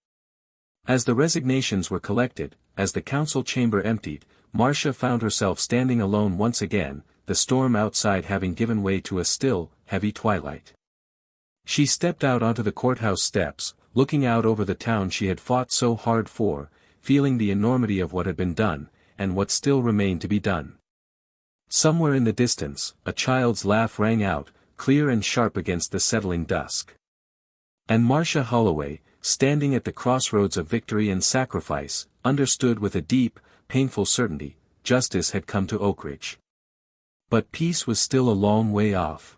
As the resignations were collected, as the council chamber emptied, Marcia found herself standing alone once again, the storm outside having given way to a still, heavy twilight. She stepped out onto the courthouse steps, looking out over the town she had fought so hard for, feeling the enormity of what had been done, and what still remained to be done. Somewhere in the distance, a child's laugh rang out, clear and sharp against the settling dusk. And Marcia Holloway, standing at the crossroads of victory and sacrifice, understood with a deep, painful certainty, justice had come to Oakidge. But peace was still a long way off.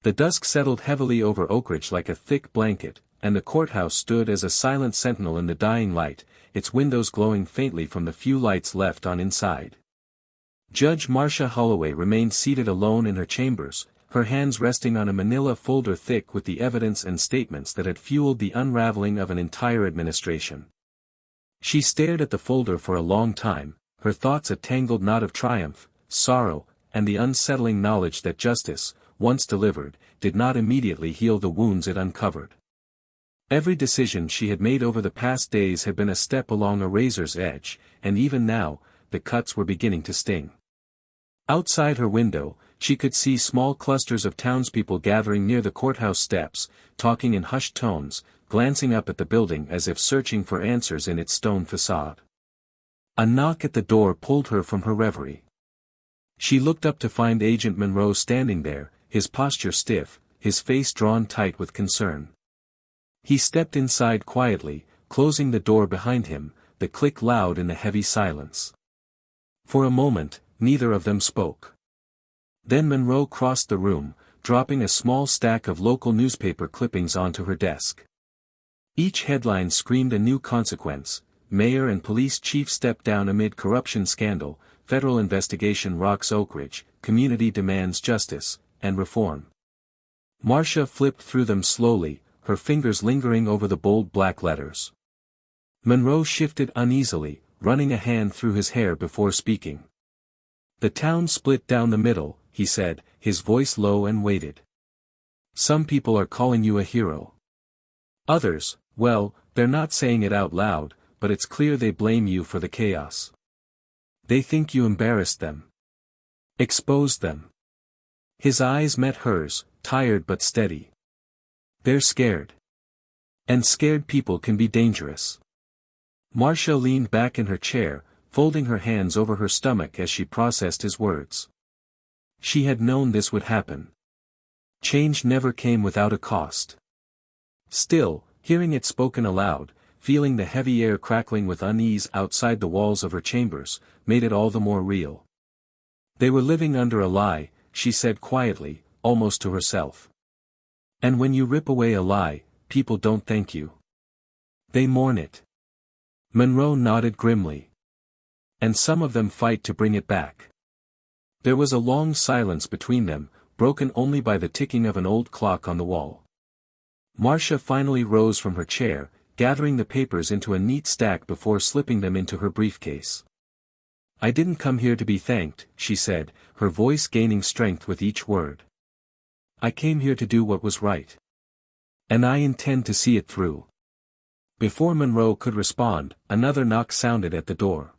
The dusk settled heavily over Oakidge like a thick blanket, and the courthouse stood as a silent sentinel in the dying light, its windows glowing faintly from the few lights left on inside. Judge Marcia Holloway remained seated alone in her chambers, her hands resting on a manila folder thick with the evidence and statements that had fueled the unraveling of an entire administration. She stared at the folder for a long time, her thoughts a tangled knot of triumph, sorrow, and the unsettling knowledge that justice, once delivered, did not immediately heal the wounds it uncovered. Every decision she had made over the past days had been a step along a razor's edge, and even now, the cuts were beginning to sting. Outside her window, she could see small clusters of townspeople gathering near the courthouse steps, talking in hushed tones, glancing up at the building as if searching for answers in its stone facade. A knock at the door pulled her from her reverie. She looked up to find Agent Monroe standing there, his posture stiff, his face drawn tight with concern. He stepped inside quietly, closing the door behind him, the click loud in the heavy silence. For a moment, neither of them spoke. Then Monroe crossed the room, dropping a small stack of local newspaper clippings onto her desk. Each headline screamed a new consequence: Mayor and police chief step down amid corruption scandal, federal investigation rocks Oakidge, community demands justice and reform. Marcia flipped through them slowly, her fingers lingering over the bold black letters. Monroe shifted uneasily, running a hand through his hair before speaking. "The town split down the middle," he said, his voice low and weighted. "Some people are calling you a hero. Others, well, they're not saying it out loud, but it's clear they blame you for the chaos. They think you embarrassed them. Exposed them." His eyes met hers, tired but steady. "They're scared. And scared people can be dangerous." Marcia leaned back in her chair, folding her hands over her stomach as she processed his words. She had known this would happen. Change never came without a cost. Still, hearing it spoken aloud, feeling the heavy air crackling with unease outside the walls of her chambers, made it all the more real. "They were living under a lie," she said quietly, almost to herself. "And when you rip away a lie, people don't thank you. They mourn it." Monroe nodded grimly. "And some of them fight to bring it back." There was a long silence between them, broken only by the ticking of an old clock on the wall. Marcia finally rose from her chair, gathering the papers into a neat stack before slipping them into her briefcase. "I didn't come here to be thanked," she said, her voice gaining strength with each word. "I came here to do what was right. And I intend to see it through." Before Monroe could respond, another knock sounded at the door.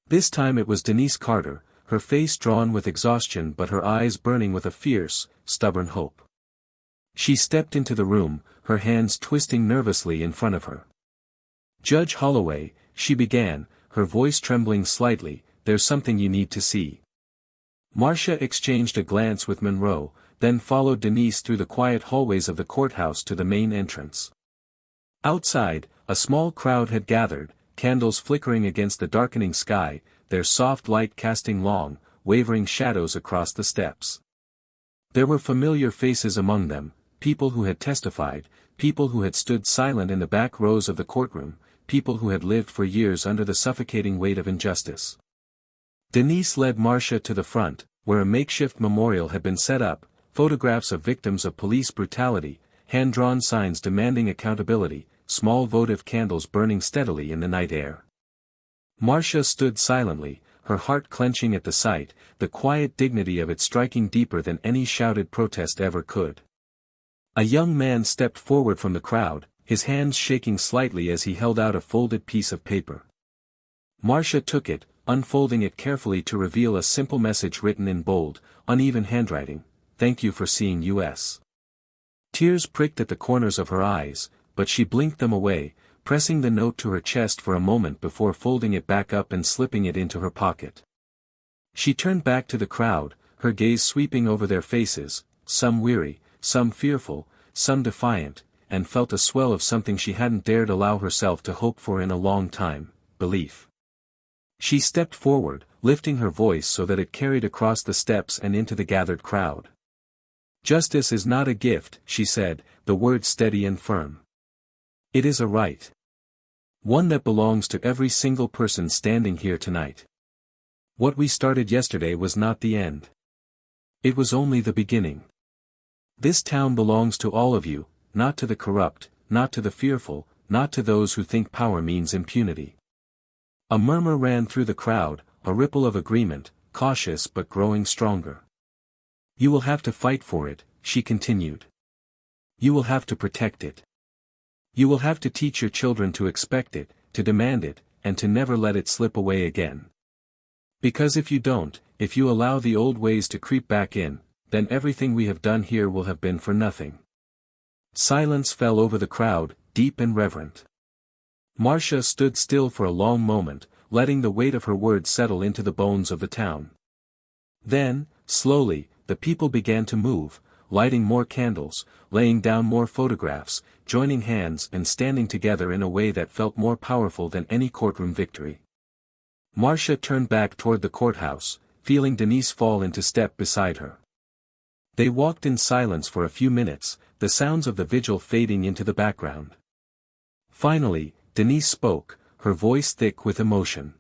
This time it was Denise Carter, her face drawn with exhaustion but her eyes burning with a fierce, stubborn hope. She stepped into the room, her hands twisting nervously in front of her. "Judge Holloway," she began, her voice trembling slightly, "there's something you need to see." Marcia exchanged a glance with Monroe, then followed Denise through the quiet hallways of the courthouse to the main entrance. Outside, a small crowd had gathered, candles flickering against the darkening sky, their soft light casting long, wavering shadows across the steps. There were familiar faces among them, people who had testified, people who had stood silent in the back rows of the courtroom, people who had lived for years under the suffocating weight of injustice. Denise led Marcia to the front, where a makeshift memorial had been set up, photographs of victims of police brutality, hand-drawn signs demanding accountability, small votive candles burning steadily in the night air. Marcia stood silently, her heart clenching at the sight, the quiet dignity of it striking deeper than any shouted protest ever could. A young man stepped forward from the crowd, his hands shaking slightly as he held out a folded piece of paper. Marcia took it, unfolding it carefully to reveal a simple message written in bold, uneven handwriting: "Thank you for seeing us." Tears pricked at the corners of her eyes, but she blinked them away, pressing the note to her chest for a moment before folding it back up and slipping it into her pocket. She turned back to the crowd, her gaze sweeping over their faces, some weary, some fearful, some defiant, and felt a swell of something she hadn't dared allow herself to hope for in a long time: belief. She stepped forward, lifting her voice so that it carried across the steps and into the gathered crowd. "Justice is not a gift," she said, the words steady and firm. "It is a right. One that belongs to every single person standing here tonight. What we started yesterday was not the end. It was only the beginning. This town belongs to all of you, not to the corrupt, not to the fearful, not to those who think power means impunity." A murmur ran through the crowd, a ripple of agreement, cautious but growing stronger. "You will have to fight for it," she continued. "You will have to protect it. You will have to teach your children to expect it, to demand it, and to never let it slip away again. Because if you don't, if you allow the old ways to creep back in, then everything we have done here will have been for nothing. Silence fell over the crowd, deep and reverent. Marcia stood still for a long moment, letting the weight of her words settle into the bones of the town. Then, slowly, the people began to move, lighting more candles, laying down more photographs, joining hands and standing together in a way that felt more powerful than any courtroom victory. Marcia turned back toward the courthouse, feeling Denise fall into step beside her. They walked in silence for a few minutes, the sounds of the vigil fading into the background. Finally, Denise spoke, her voice thick with emotion.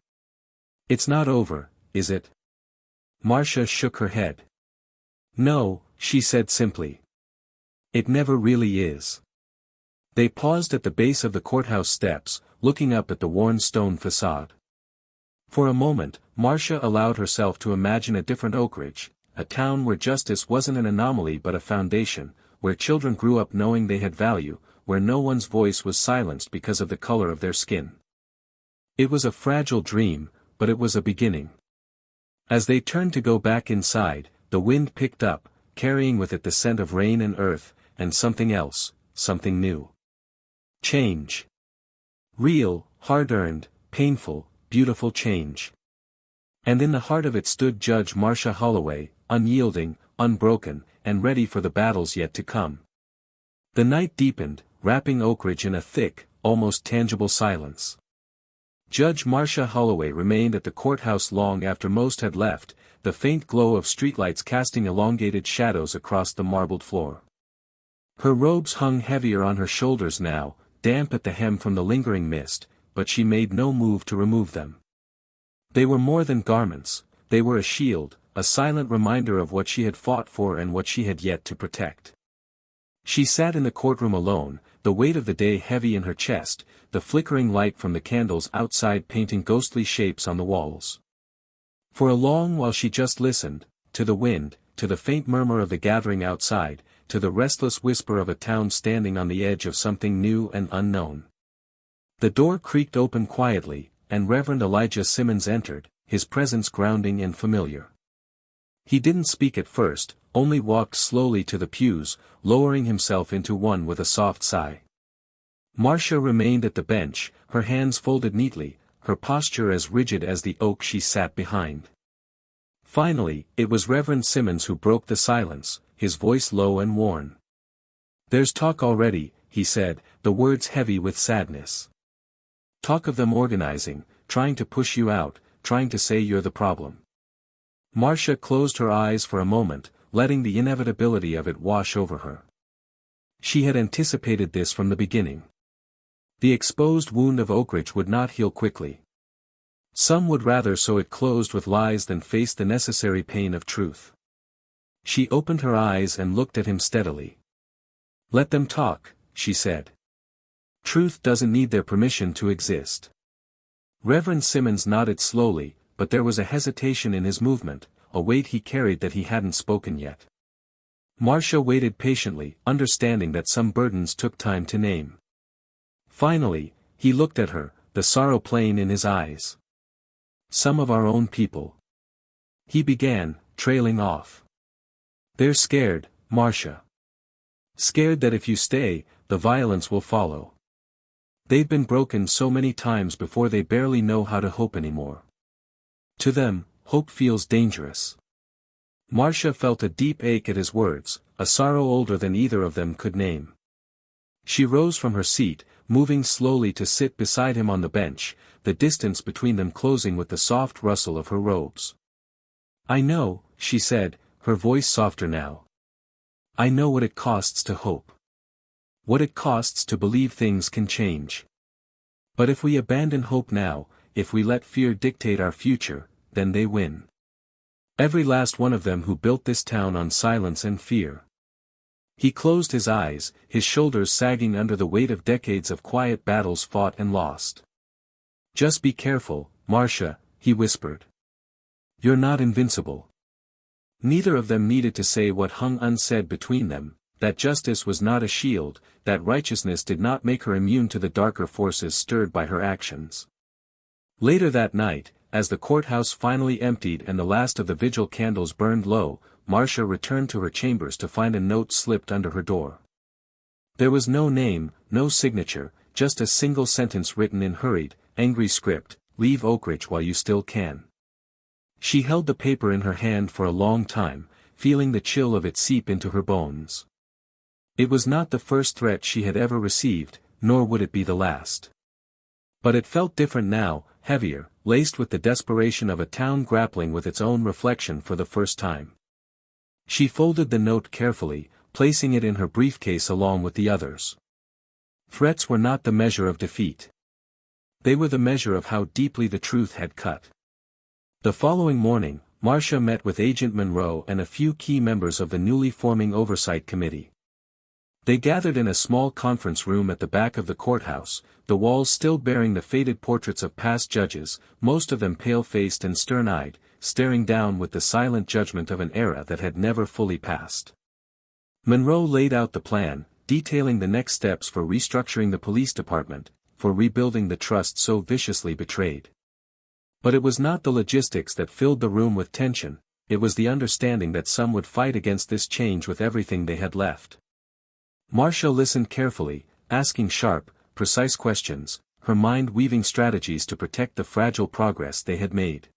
"It's not over, is it?" Marcia shook her head. "No," she said simply. "It never really is." They paused at the base of the courthouse steps, looking up at the worn stone facade. For a moment, Marcia allowed herself to imagine a different Oakidge, a town where justice wasn't an anomaly but a foundation, where children grew up knowing they had value, where no one's voice was silenced because of the color of their skin. It was a fragile dream, but it was a beginning. As they turned to go back inside, the wind picked up, carrying with it the scent of rain and earth, and something else, something new. Change. Real, hard-earned, painful, beautiful change. And in the heart of it stood Judge Marcia Holloway, unyielding, unbroken, and ready for the battles yet to come. The night deepened, wrapping Oakidge in a thick, almost tangible silence. Judge Marcia Holloway remained at the courthouse long after most had left, the faint glow of streetlights casting elongated shadows across the marbled floor. Her robes hung heavier on her shoulders now, damp at the hem from the lingering mist, but she made no move to remove them. They were more than garments, they were a shield, a silent reminder of what she had fought for and what she had yet to protect. She sat in the courtroom alone, the weight of the day heavy in her chest, the flickering light from the candles outside painting ghostly shapes on the walls. For a long while she just listened, to the wind, to the faint murmur of the gathering outside, to the restless whisper of a town standing on the edge of something new and unknown. The door creaked open quietly, and Reverend Elijah Simmons entered, his presence grounding and familiar. He didn't speak at first, only walked slowly to the pews, lowering himself into one with a soft sigh. Marcia remained at the bench, her hands folded neatly, her posture as rigid as the oak she sat behind. Finally, it was Reverend Simmons who broke the silence, his voice low and worn. "There's talk already," he said, the words heavy with sadness. "Talk of them organizing, trying to push you out, trying to say you're the problem." Marcia closed her eyes for a moment, letting the inevitability of it wash over her. She had anticipated this from the beginning. The exposed wound of Oakidge would not heal quickly. Some would rather so it closed with lies than face the necessary pain of truth. She opened her eyes and looked at him steadily. "Let them talk," she said. "Truth doesn't need their permission to exist." Reverend Simmons nodded slowly, but there was a hesitation in his movement, a weight he carried that he hadn't spoken yet. Marcia waited patiently, understanding that some burdens took time to name. Finally, he looked at her, the sorrow plain in his eyes. "Some of our own people," he began, trailing off. "They're scared, Marcia. Scared that if you stay, the violence will follow. They've been broken so many times before they barely know how to hope anymore. To them, hope feels dangerous." Marcia felt a deep ache at his words, a sorrow older than either of them could name. She rose from her seat, moving slowly to sit beside him on the bench, the distance between them closing with the soft rustle of her robes. "I know," she said, her voice softer now. "I know what it costs to hope. What it costs to believe things can change. But if we abandon hope now, if we let fear dictate our future, then they win. Every last one of them who built this town on silence and fear." He closed his eyes, his shoulders sagging under the weight of decades of quiet battles fought and lost. "Just be careful, Marcia," he whispered. "You're not invincible." Neither of them needed to say what hung unsaid between them, that justice was not a shield, that righteousness did not make her immune to the darker forces stirred by her actions. Later that night, as the courthouse finally emptied and the last of the vigil candles burned low, Marcia returned to her chambers to find a note slipped under her door. There was no name, no signature, just a single sentence written in hurried, angry script: "Leave Oakidge while you still can." She held the paper in her hand for a long time, feeling the chill of it seep into her bones. It was not the first threat she had ever received, nor would it be the last. But it felt different now, heavier, laced with the desperation of a town grappling with its own reflection for the first time. She folded the note carefully, placing it in her briefcase along with the others. Threats were not the measure of defeat. They were the measure of how deeply the truth had cut. The following morning, Marcia met with Agent Monroe and a few key members of the newly forming Oversight Committee. They gathered in a small conference room at the back of the courthouse, the walls still bearing the faded portraits of past judges, most of them pale-faced and stern-eyed, staring down with the silent judgment of an era that had never fully passed. Monroe laid out the plan, detailing the next steps for restructuring the police department, for rebuilding the trust so viciously betrayed. But it was not the logistics that filled the room with tension, it was the understanding that some would fight against this change with everything they had left. Marcia listened carefully, asking sharp, precise questions, her mind weaving strategies to protect the fragile progress they had made.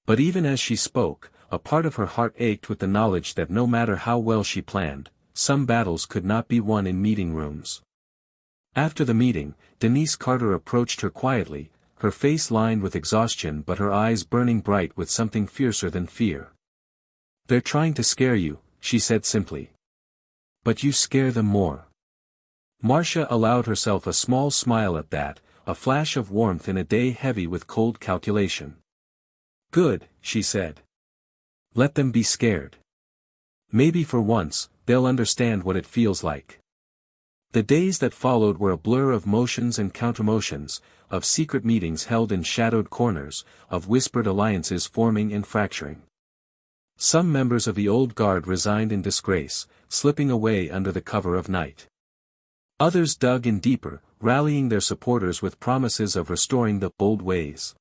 But even as she spoke, a part of her heart ached with the knowledge that no matter how well she planned, some battles could not be won in meeting rooms. After the meeting, Denise Carter approached her quietly, her face lined with exhaustion but her eyes burning bright with something fiercer than fear. "They're trying to scare you," she said simply. "But you scare them more." Marcia allowed herself a small smile at that, a flash of warmth in a day heavy with cold calculation. "Good," she said. "Let them be scared. Maybe for once, they'll understand what it feels like." The days that followed were a blur of motions and countermotions, of secret meetings held in shadowed corners, of whispered alliances forming and fracturing. Some members of the old guard resigned in disgrace, slipping away under the cover of night. Others dug in deeper, rallying their supporters with promises of restoring the old ways.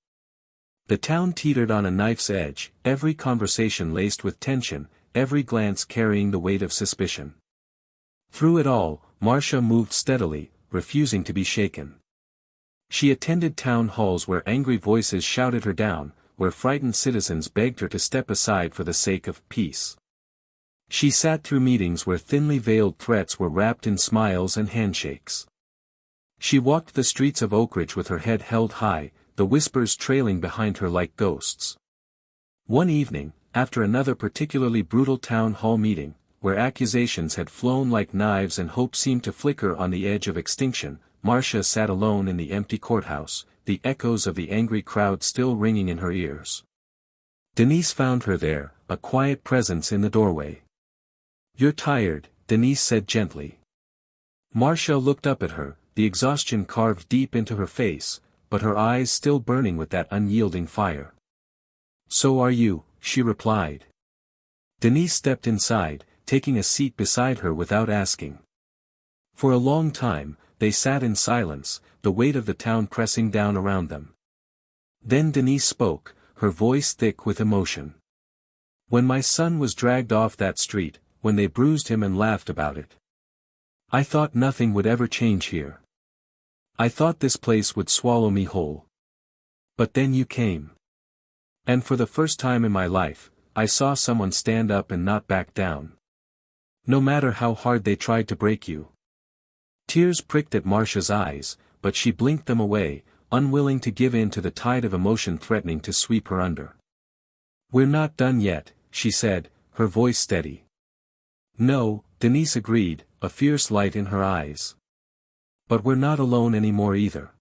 The town teetered on a knife's edge, every conversation laced with tension, every glance carrying the weight of suspicion. Through it all, Marcia moved steadily, refusing to be shaken. She attended town halls where angry voices shouted her down, where frightened citizens begged her to step aside for the sake of peace. She sat through meetings where thinly veiled threats were wrapped in smiles and handshakes. She walked the streets of Oakidge with her head held high, the whispers trailing behind her like ghosts. One evening, after another particularly brutal town hall meeting, where accusations had flown like knives and hope seemed to flicker on the edge of extinction, Marcia sat alone in the empty courthouse, the echoes of the angry crowd still ringing in her ears. Denise found her there, a quiet presence in the doorway. "You're tired," Denise said gently. Marcia looked up at her, the exhaustion carved deep into her face, but her eyes still burning with that unyielding fire. "So are you," she replied. Denise stepped inside, taking a seat beside her without asking. For a long time, they sat in silence, the weight of the town pressing down around them. Then Denise spoke, her voice thick with emotion. "When my son was dragged off that street, when they bruised him and laughed about it, I thought nothing would ever change here. I thought this place would swallow me whole. But then you came. And for the first time in my life, I saw someone stand up and not back down. No matter how hard they tried to break you." Tears pricked at Marcia's eyes, but she blinked them away, unwilling to give in to the tide of emotion threatening to sweep her under. "We're not done yet," she said, her voice steady. "No," Denise agreed, a fierce light in her eyes. "But we're not alone anymore either."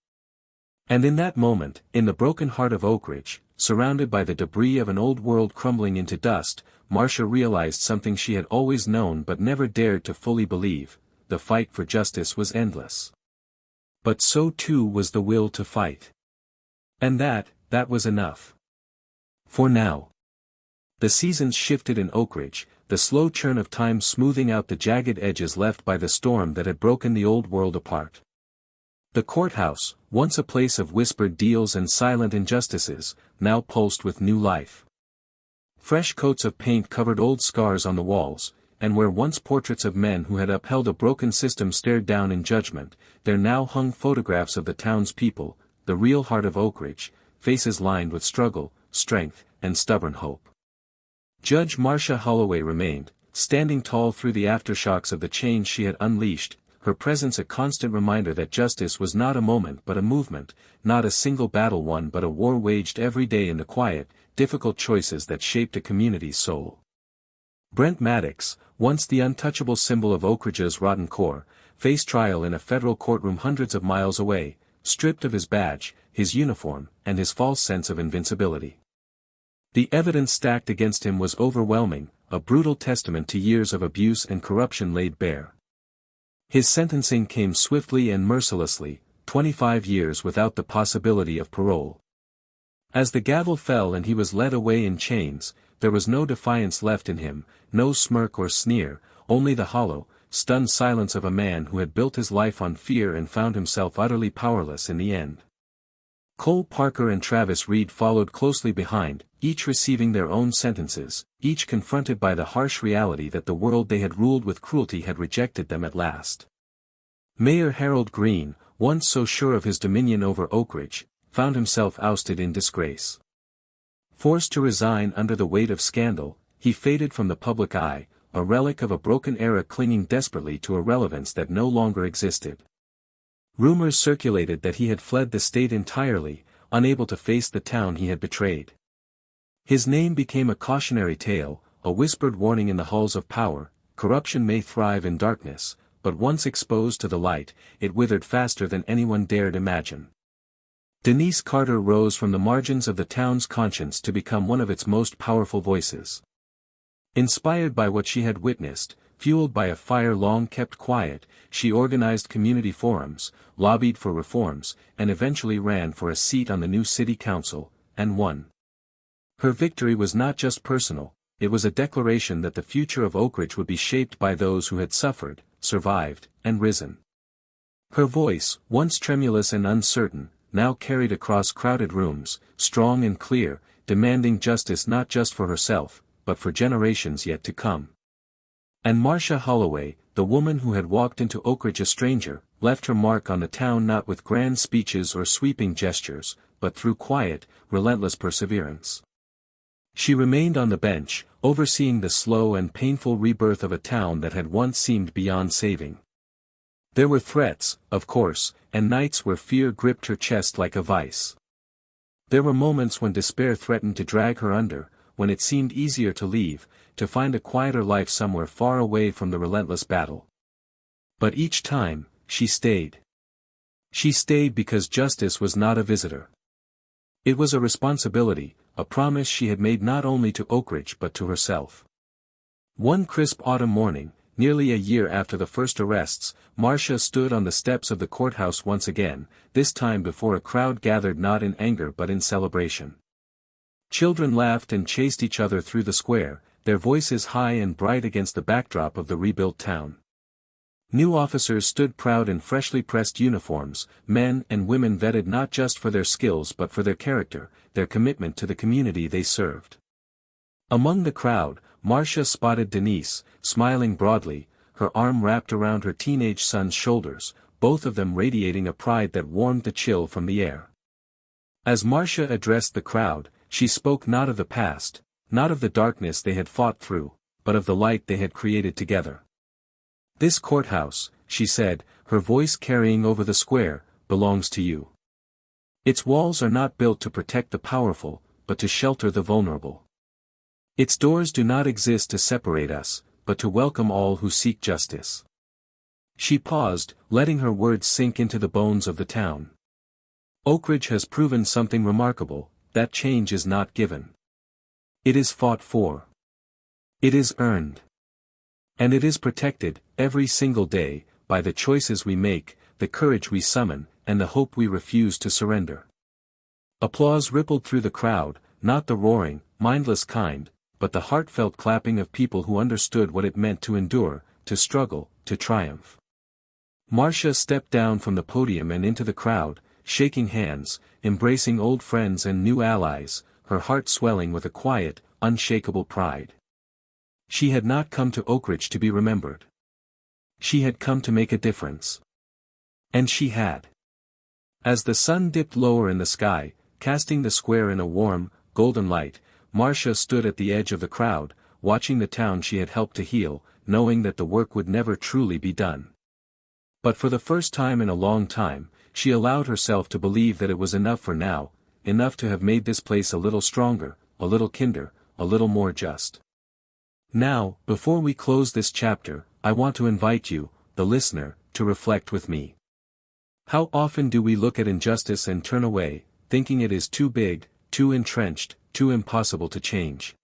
And in that moment, in the broken heart of Oakidge, surrounded by the debris of an old world crumbling into dust, Marcia realized something she had always known but never dared to fully believe: the fight for justice was endless. But so too was the will to fight. And that was enough. For now. The seasons shifted in Oakidge, the slow churn of time smoothing out the jagged edges left by the storm that had broken the old world apart. The courthouse, once a place of whispered deals and silent injustices, now pulsed with new life. Fresh coats of paint covered old scars on the walls, and where once portraits of men who had upheld a broken system stared down in judgment, there now hung photographs of the town's people, the real heart of Oakidge, faces lined with struggle, strength, and stubborn hope. Judge Marcia Holloway remained, standing tall through the aftershocks of the change she had unleashed, her presence a constant reminder that justice was not a moment but a movement, not a single battle won but a war waged every day in the quiet, difficult choices that shaped a community's soul. Brent Maddox, once the untouchable symbol of Oakidge's rotten core, faced trial in a federal courtroom hundreds of miles away, stripped of his badge, his uniform, and his false sense of invincibility. The evidence stacked against him was overwhelming, a brutal testament to years of abuse and corruption laid bare. His sentencing came swiftly and mercilessly, 25 years without the possibility of parole. As the gavel fell and he was led away in chains, there was no defiance left in him, no smirk or sneer, only the hollow, stunned silence of a man who had built his life on fear and found himself utterly powerless in the end. Cole Parker and Travis Reed followed closely behind, each receiving their own sentences, each confronted by the harsh reality that the world they had ruled with cruelty had rejected them at last. Mayor Harold Green, once so sure of his dominion over Oakidge, found himself ousted in disgrace. Forced to resign under the weight of scandal, he faded from the public eye, a relic of a broken era clinging desperately to a relevance that no longer existed. Rumors circulated that he had fled the state entirely, unable to face the town he had betrayed. His name became a cautionary tale, a whispered warning in the halls of power: corruption may thrive in darkness, but once exposed to the light, it withered faster than anyone dared imagine. Denise Carter rose from the margins of the town's conscience to become one of its most powerful voices. Inspired by what she had witnessed, fueled by a fire long kept quiet, she organized community forums, lobbied for reforms, and eventually ran for a seat on the new city council, and won. Her victory was not just personal, it was a declaration that the future of Oakidge would be shaped by those who had suffered, survived, and risen. Her voice, once tremulous and uncertain, now carried across crowded rooms, strong and clear, demanding justice not just for herself, but for generations yet to come. And Marcia Holloway, the woman who had walked into Oakidge a stranger, left her mark on the town not with grand speeches or sweeping gestures, but through quiet, relentless perseverance. She remained on the bench, overseeing the slow and painful rebirth of a town that had once seemed beyond saving. There were threats, of course, and nights where fear gripped her chest like a vice. There were moments when despair threatened to drag her under, when it seemed easier to leave, to find a quieter life somewhere far away from the relentless battle. But each time, she stayed. She stayed because justice was not a visitor. It was a responsibility, a promise she had made not only to Oakidge but to herself. One crisp autumn morning, nearly a year after the first arrests, Marcia stood on the steps of the courthouse once again, this time before a crowd gathered not in anger but in celebration. Children laughed and chased each other through the square, their voices high and bright against the backdrop of the rebuilt town. New officers stood proud in freshly pressed uniforms, men and women vetted not just for their skills but for their character, their commitment to the community they served. Among the crowd, Marcia spotted Denise, smiling broadly, her arm wrapped around her teenage son's shoulders, both of them radiating a pride that warmed the chill from the air. As Marcia addressed the crowd, she spoke not of the past, not of the darkness they had fought through, but of the light they had created together. This courthouse, she said, her voice carrying over the square, belongs to you. Its walls are not built to protect the powerful, but to shelter the vulnerable. Its doors do not exist to separate us, but to welcome all who seek justice. She paused, letting her words sink into the bones of the town. Oakidge has proven something remarkable, that change is not given. It is fought for. It is earned. And it is protected, every single day, by the choices we make, the courage we summon, and the hope we refuse to surrender. Applause rippled through the crowd, not the roaring, mindless kind, but the heartfelt clapping of people who understood what it meant to endure, to struggle, to triumph. Marcia stepped down from the podium and into the crowd, shaking hands, embracing old friends and new allies, her heart swelling with a quiet, unshakable pride. She had not come to Oakidge to be remembered. She had come to make a difference. And she had. As the sun dipped lower in the sky, casting the square in a warm, golden light, Marcia stood at the edge of the crowd, watching the town she had helped to heal, knowing that the work would never truly be done. But for the first time in a long time, she allowed herself to believe that it was enough for now, enough to have made this place a little stronger, a little kinder, a little more just. Now, before we close this chapter, I want to invite you, the listener, to reflect with me. How often do we look at injustice and turn away, thinking it is too big, too entrenched, too impossible to change?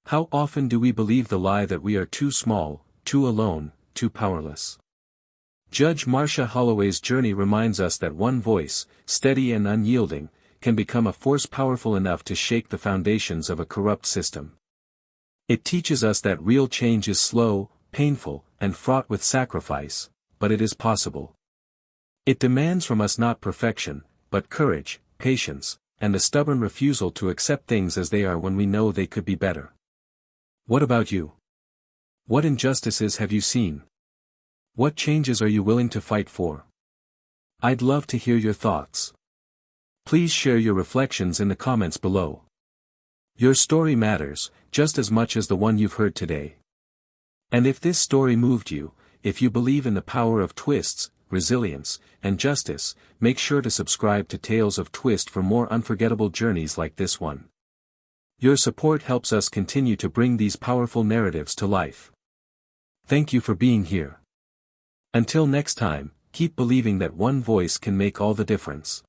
How often do we believe the lie that we are too small, too alone, too powerless? Judge Marcia Holloway's journey reminds us that one voice, steady and unyielding, can become a force powerful enough to shake the foundations of a corrupt system. It teaches us that real change is slow, painful, and fraught with sacrifice, but it is possible. It demands from us not perfection, but courage, patience, and the stubborn refusal to accept things as they are when we know they could be better. What about you? What injustices have you seen? What changes are you willing to fight for? I'd love to hear your thoughts. Please share your reflections in the comments below. Your story matters, just as much as the one you've heard today. And if this story moved you, if you believe in the power of twists, resilience, and justice, make sure to subscribe to Tales of Twist for more unforgettable journeys like this one. Your support helps us continue to bring these powerful narratives to life. Thank you for being here. Until next time, keep believing that one voice can make all the difference.